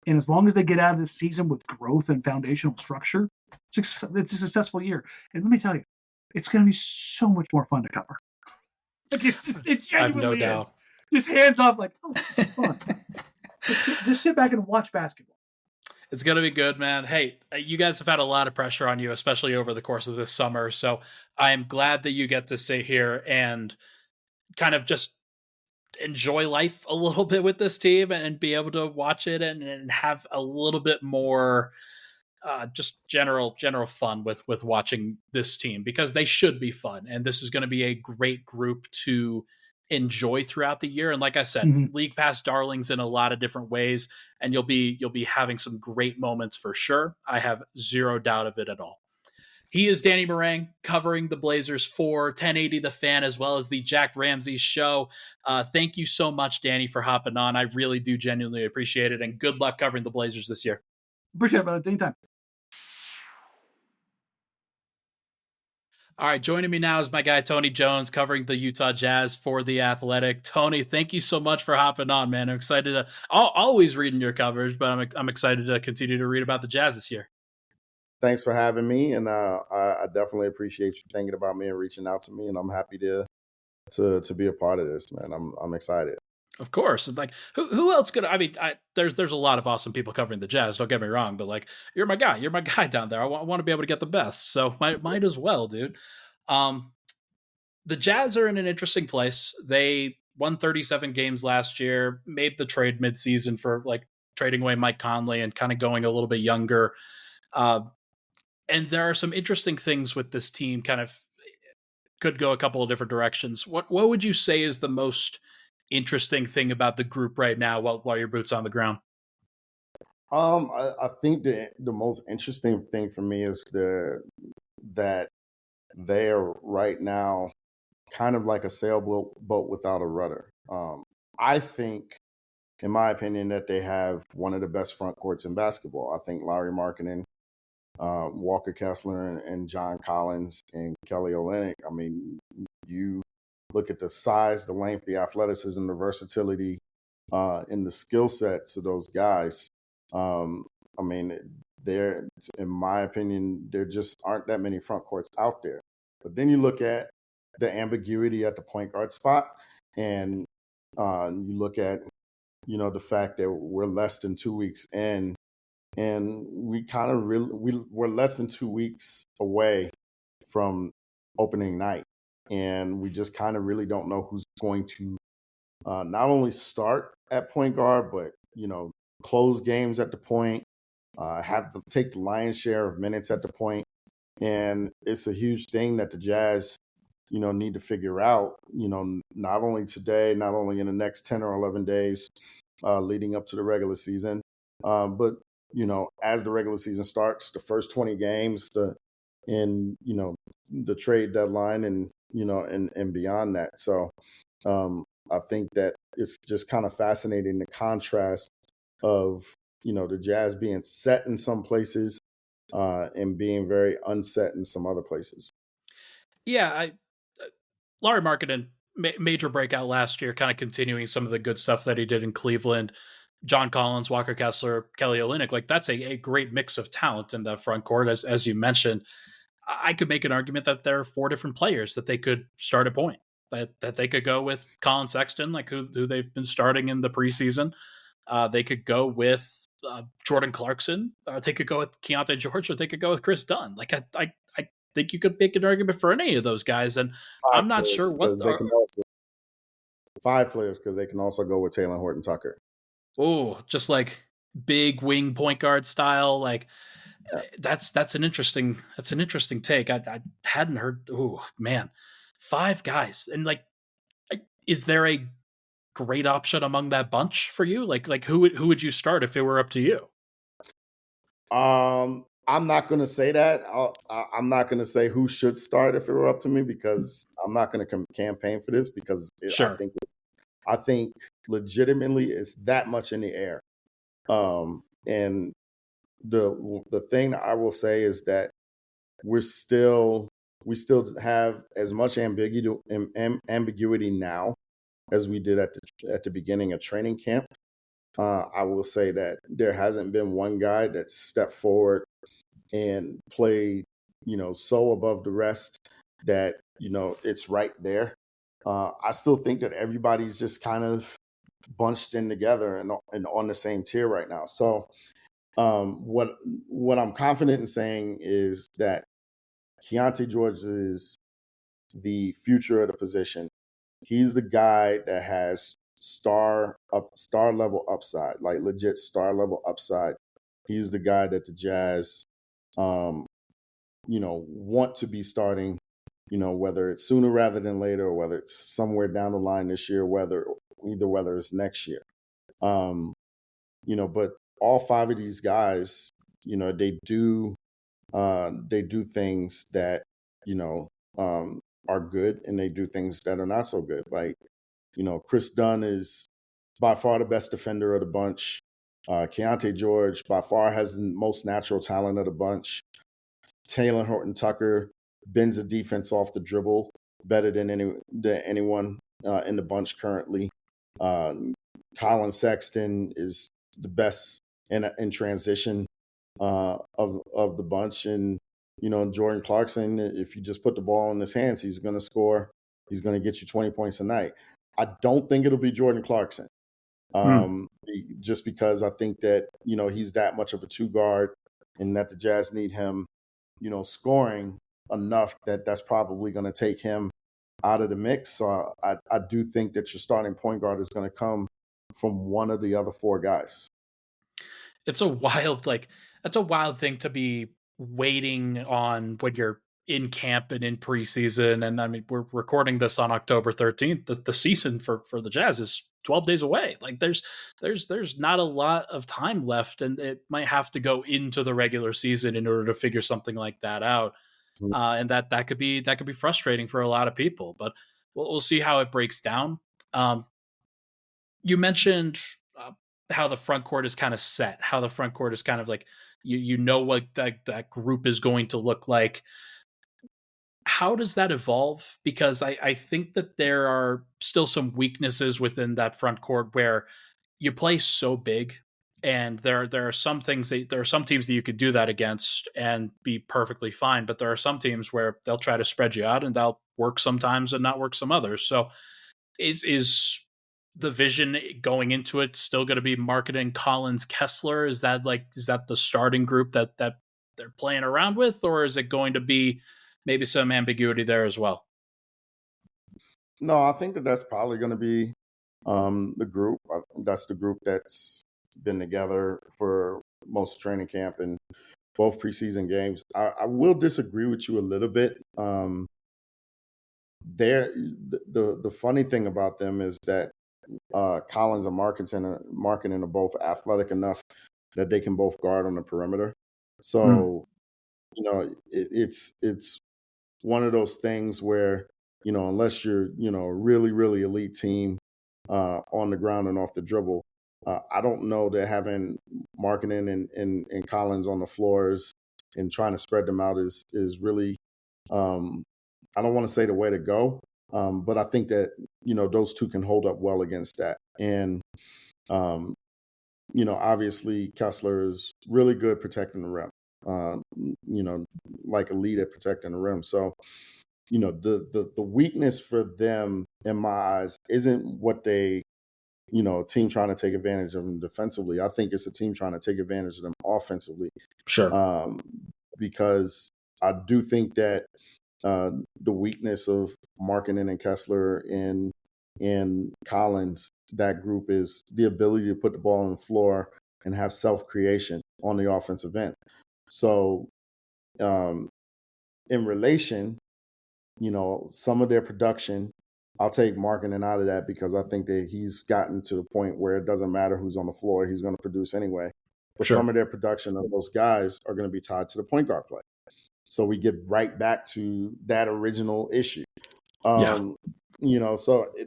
S6: And as long as they get out of this season with growth and foundational structure, it's a successful year. And let me tell you, it's going to be so much more fun to cover. Like, it genuinely
S1: no doubt.
S6: Just hands off, like, oh, this is fun. just sit back and watch basketball.
S1: It's going to be good, man. Hey, you guys have had a lot of pressure on you, especially over the course of this summer. So I'm glad that you get to sit here and kind of just enjoy life a little bit with this team and be able to watch it and have a little bit more just general fun with watching this team, because they should be fun. And this is going to be a great group to enjoy throughout the year. And like I said, League Pass darlings in a lot of different ways, and you'll be having some great moments for sure. I have zero doubt of it at all. He is Danny Marang, covering the Blazers for 1080 The Fan, as well as the Jack Ramsay Show. Thank you so much, Danny, for hopping on. I really do genuinely appreciate it, and good luck covering the Blazers this year.
S6: Appreciate it, brother. Anytime.
S1: All right, joining me now is my guy, Tony Jones, covering the Utah Jazz for The Athletic. Tony, thank you so much for hopping on, man. I'm excited to always reading your coverage, but I'm excited to continue to read about the Jazz this year.
S7: Thanks for having me, and I definitely appreciate you thinking about me and reaching out to me, and I'm happy to be a part of this, man. I'm excited.
S1: Of course. Like, who else could, I mean, there's a lot of awesome people covering the Jazz, don't get me wrong, but like, you're my guy down there. I want to be able to get the best. So might as well, dude. the Jazz are in an interesting place. They won 37 games last year, made the trade midseason for like trading away Mike Conley and kind of going a little bit younger. And there are some interesting things with this team, kind of could go a couple of different directions. What would you say is the most interesting thing about the group right now while your boots on the ground?
S7: I think the most interesting thing for me is that they are right now kind of like a sailboat without a rudder. I think, in my opinion, that they have one of the best front courts in basketball. I think Lauri Markkanen, Walker Kessler, and John Collins and Kelly Olynyk. I mean, you look at the size, the length, the athleticism, the versatility, and the skill sets of those guys. I mean, in my opinion, there just aren't that many front courts out there. But then you look at the ambiguity at the point guard spot, and you look at, the fact that we're less than 2 weeks in, and we're less than 2 weeks away from opening night, and we just kind of really don't know who's going to not only start at point guard, but close games at the point, have to take the lion's share of minutes at the point. And it's a huge thing that the Jazz, need to figure out, not only today, not only in the next 10 or 11 days leading up to the regular season, but, as the regular season starts, the first 20 games, the trade deadline and, and beyond that. So I think that it's just kind of fascinating, the contrast of, the Jazz being set in some places and being very unset in some other places.
S1: Yeah, Lauri Markkanen, major breakout last year, kind of continuing some of the good stuff that he did in Cleveland. John Collins, Walker Kessler, Kelly Olynyk, like that's a great mix of talent in the front court, as you mentioned. I could make an argument that there are 4 different players that they could start at point, that they could go with Colin Sexton, like who they've been starting in the preseason. They could go with Jordan Clarkson, or they could go with Keontae George, or they could go with Chris Dunn. Like I think you could make an argument for any of those guys, and I'm not sure what
S7: they can also 5 players, because they can also go with Taylor Horton Tucker.
S1: Oh, just like big wing point guard style. Like that's an interesting take. I hadn't heard. Oh man, 5 guys, and like, is there a great option among that bunch for you? Like who would you start if it were up to you?
S7: I'm not going to say that. I'm not going to say who should start if it were up to me, because I'm not going to campaign for this, because
S1: Sure.
S7: I think legitimately it's that much in the air. And the thing that I will say is that we still have as much ambiguity now as we did at the beginning of training camp. I will say that there hasn't been one guy that stepped forward and played, so above the rest that, it's right there. I still think that everybody's just kind of bunched in together and on the same tier right now. So what I'm confident in saying is that Keontae George is the future of the position. He's the guy that has star level upside, like legit star level upside. He's the guy that the Jazz, want to be starting, whether it's sooner rather than later, or whether it's somewhere down the line this year, whether it's next year. But all 5 of these guys, they do things that, are good, and they do things that are not so good. Like, Chris Dunn is by far the best defender of the bunch. Keontae George by far has the most natural talent of the bunch. Taylor Horton Tucker bends the defense off the dribble better than anyone in the bunch currently. Colin Sexton is the best in transition of the bunch, and Jordan Clarkson, if you just put the ball in his hands, he's going to score. He's going to get you 20 points a night. I don't think it'll be Jordan Clarkson, just because I think that he's that much of a 2 guard, and that the Jazz need him, scoring enough that that's probably going to take him out of the mix. So I do think that your starting point guard is going to come from one of the other four guys.
S1: It's a wild, that's a wild thing to be waiting on when you're in camp and in preseason. And I mean, we're recording this on October 13th. The season for the Jazz is 12 days away. Like there's not a lot of time left, and it might have to go into the regular season in order to figure something like that out. And that could be frustrating for a lot of people, but we'll see how it breaks down. You mentioned how the front court is kind of set, how the front court is kind of like, you know what that group is going to look like. How does that evolve? Because I think that there are still some weaknesses within that front court where you play so big, and there are some things there are some teams that you could do that against and be perfectly fine, but there are some teams where they'll try to spread you out and they'll work sometimes and not work some others. So is the vision going into it still going to be Markkanen, Collins, Kessler? Is that the starting group that they're playing around with, or is it going to be maybe some ambiguity there as well?
S7: No, I think that's probably going to be the group. That's the group that's been together for most of training camp and both preseason games. I will disagree with you a little bit. The funny thing about them is that Collins and Markkanen are both athletic enough that they can both guard on the perimeter. So, it's one of those things where, unless you're, a really, really elite team on the ground and off the dribble, I don't know that having Markkanen and Collins on the floors and trying to spread them out is really, I don't want to say the way to go. But I think that, those two can hold up well against that. And, obviously Kessler is really good protecting the rim, like elite at protecting the rim. So, the weakness for them, in my eyes, isn't what a team trying to take advantage of them defensively. I think it's a team trying to take advantage of them offensively.
S1: Sure.
S7: Because I do think that the weakness of Markkanen and Kessler and Collins, that group, is the ability to put the ball on the floor and have self-creation on the offensive end. So in relation, some of their production, I'll take Markkanen out of that because I think that he's gotten to the point where it doesn't matter who's on the floor, he's going to produce anyway. But
S1: Sure.
S7: Some of their production of those guys are going to be tied to the point guard play. So we get right back to that original issue.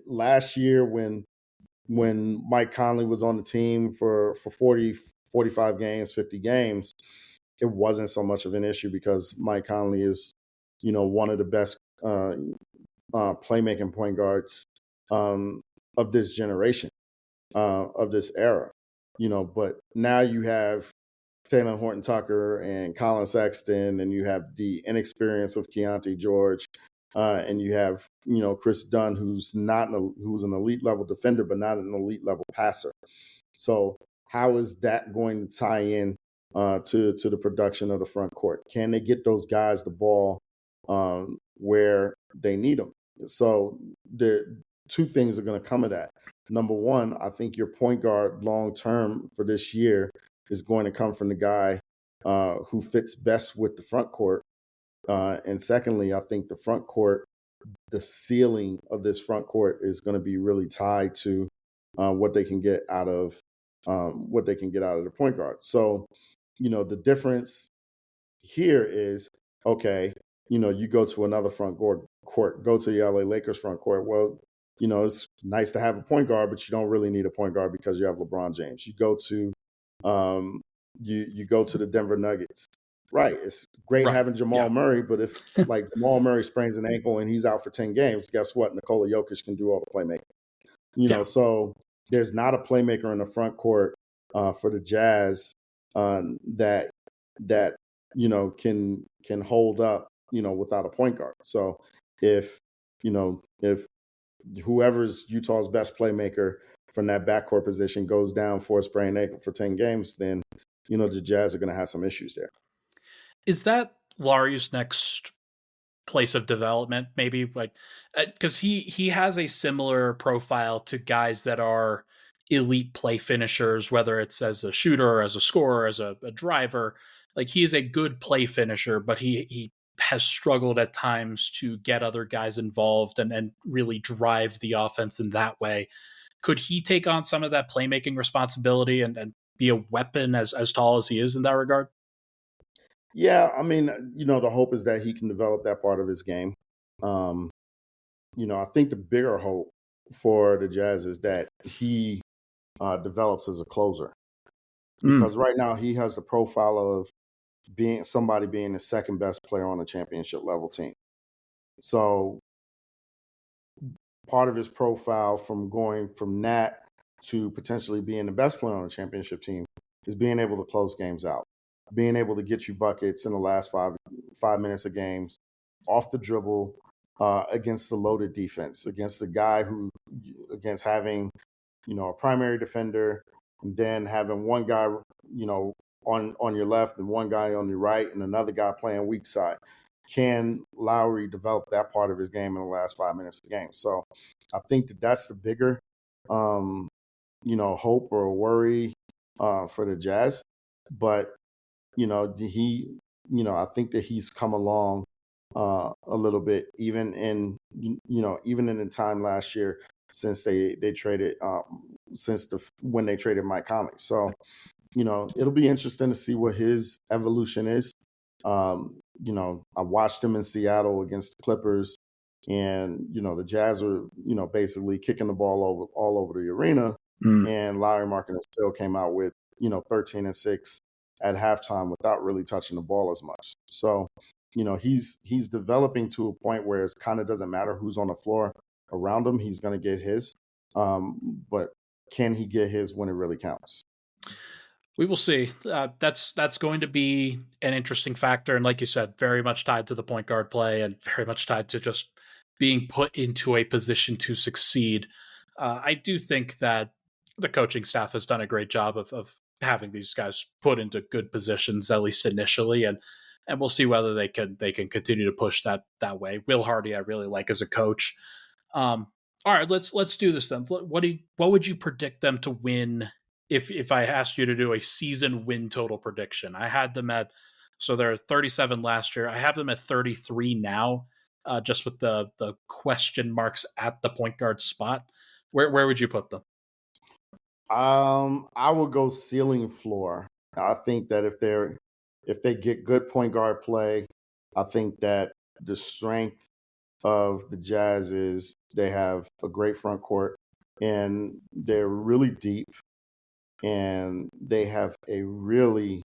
S7: Last year when Mike Conley was on the team for 40, 45 games, 50 games, it wasn't so much of an issue because Mike Conley is, one of the best playmaking point guards of this generation, of this era. But now you have Taylor Horton Tucker and Colin Sexton, and you have the inexperience of Keontae George, and you have Chris Dunn, who's an elite level defender, but not an elite level passer. So how is that going to tie in to the production of the front court? Can they get those guys the ball where they need them? So the two things are going to come of that. Number one, I think your point guard long term for this year is going to come from the guy who fits best with the front court. And secondly, I think the front court, the ceiling of this front court is going to be really tied to what they can get out of the point guard. So, the difference here is, okay, you go to another front court, go to the LA Lakers front court. Well, it's nice to have a point guard, but you don't really need a point guard because you have LeBron James. You go to you go to the Denver Nuggets. Right. It's great having Jamal Murray, but if Jamal Murray sprains an ankle and he's out for 10 games, guess what? Nikola Jokic can do all the playmaking. So there's not a playmaker in the front court for the Jazz that can hold up, without a point guard. So if whoever's Utah's best playmaker from that backcourt position goes down for a sprained ankle for 10 games, then, the Jazz are going to have some issues there.
S1: Is that Lauri's next place of development, maybe, like, because he has a similar profile to guys that are elite play finishers, whether it's as a shooter, as a scorer, as a driver. Like, he's a good play finisher, but he has struggled at times to get other guys involved and really drive the offense in that way. Could he take on some of that playmaking responsibility and be a weapon as tall as he is in that regard?
S7: Yeah, I mean, the hope is that he can develop that part of his game. I think the bigger hope for the Jazz is that he develops as a closer, because right now he has the profile of being the second best player on a championship level team. So part of his profile from going from that to potentially being the best player on a championship team is being able to close games out, being able to get you buckets in the last 5 minutes of games off the dribble, against the loaded defense, against having, a primary defender, and then having one guy, on your left and one guy on your right and another guy playing weak side. Can Lowry develop that part of his game in the last 5 minutes of the game? So I think that's the bigger, hope or worry for the Jazz. But, I think that he's come along a little bit, even in the time last year since they traded, when they traded Mike Conley. So, it'll be interesting to see what his evolution is. I watched him in Seattle against the Clippers, and the Jazz were basically kicking the ball all over the arena, and Lowry Markkanen still came out with 13 and 6 at halftime without really touching the ball as much. So he's developing to a point where it kind of doesn't matter who's on the floor around him, he's going to get his. But can he get his when it really counts?
S1: We will see. That's going to be an interesting factor. And like you said, very much tied to the point guard play and very much tied to just being put into a position to succeed. I do think that the coaching staff has done a great job of having these guys put into good positions, at least initially. And we'll see whether they can continue to push that way. Will Hardy, I really like as a coach. All right, let's do this then. What would you predict them to win? If I asked you to do a season win total prediction, I had them so they're 37 last year. I have them at 33 now, just with the question marks at the point guard spot. Where would you put them?
S7: I would go ceiling floor. I think that if they get good point guard play, I think that the strength of the Jazz is they have a great front court and they're really deep. And they have a really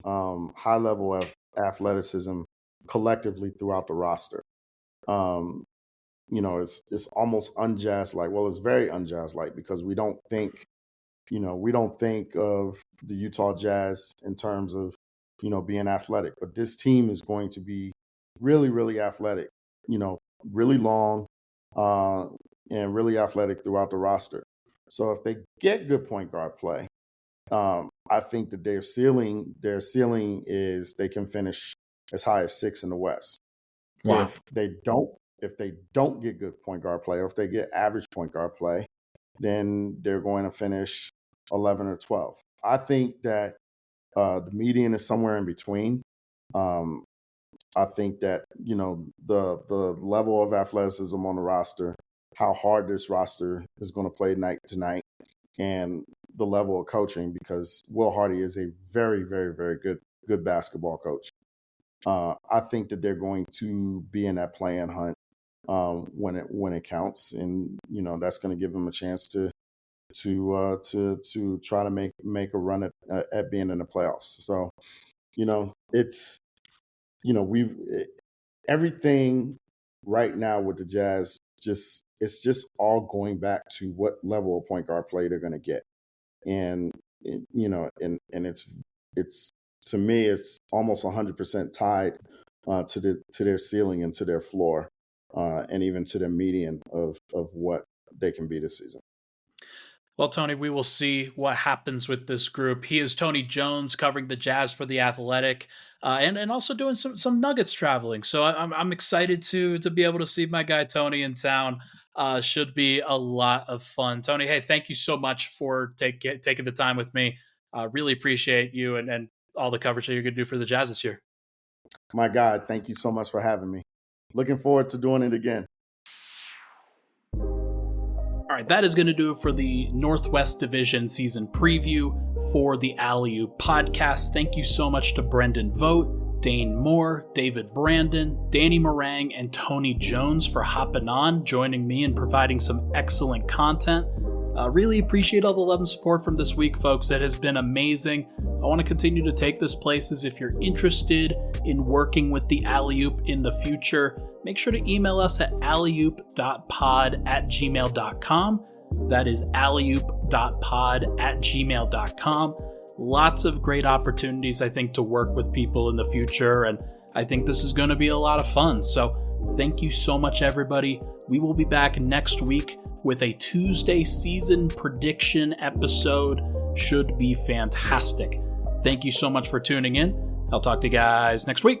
S7: high level of athleticism collectively throughout the roster. It's almost un-Jazz-like. Well, it's very un-Jazz-like because we don't think of the Utah Jazz in terms of being athletic. But this team is going to be really, really athletic. Really long and really athletic throughout the roster. So if they get good point guard play, I think that their ceiling is they can finish as high as 6 in the West. Wow. If they don't get good point guard play, or if they get average point guard play, then they're going to finish 11 or 12. I think that the median is somewhere in between. I think that the level of athleticism on the roster, how hard this roster is going to play night to night, and the level of coaching, because Will Hardy is a very, very, very good basketball coach. I think that they're going to be in that play-in hunt when it counts, and that's going to give them a chance to try to make a run at being in the playoffs. So it's everything right now with the Jazz. It's just all going back to what level of point guard play they're going to get, and it's to me it's almost 100% tied to their ceiling and to their floor, and even to their median of what they can be this season.
S1: Well, Tony, we will see what happens with this group. He is Tony Jones, covering the Jazz for The Athletic, and also doing some Nuggets traveling. So I'm excited to be able to see my guy Tony in town. Should be a lot of fun. Tony, hey, thank you so much for taking the time with me. Really appreciate you and all the coverage that you're going to do for the Jazz this year.
S7: My God, thank you so much for having me. Looking forward to doing it again.
S1: All right, that is going to do it for the Northwest Division season preview for the Alley-Oop podcast. Thank you so much to Brendan Vogt, Dane Moore, David Brandon, Danny Marang, and Tony Jones for hopping on, joining me, and providing some excellent content. Really appreciate all the love and support from this week, folks. It has been amazing. I want to continue to take this places. If you're interested in working with the Alley-Oop in the future, make sure to email us at alleyoop.pod@gmail.com. That is alleyoop.pod@gmail.com. Lots of great opportunities, I think, to work with people in the future, and I think this is going to be a lot of fun. So thank you so much, everybody. We will be back next week with a Tuesday season prediction episode. Should be fantastic. Thank you so much for tuning in. I'll talk to you guys next week.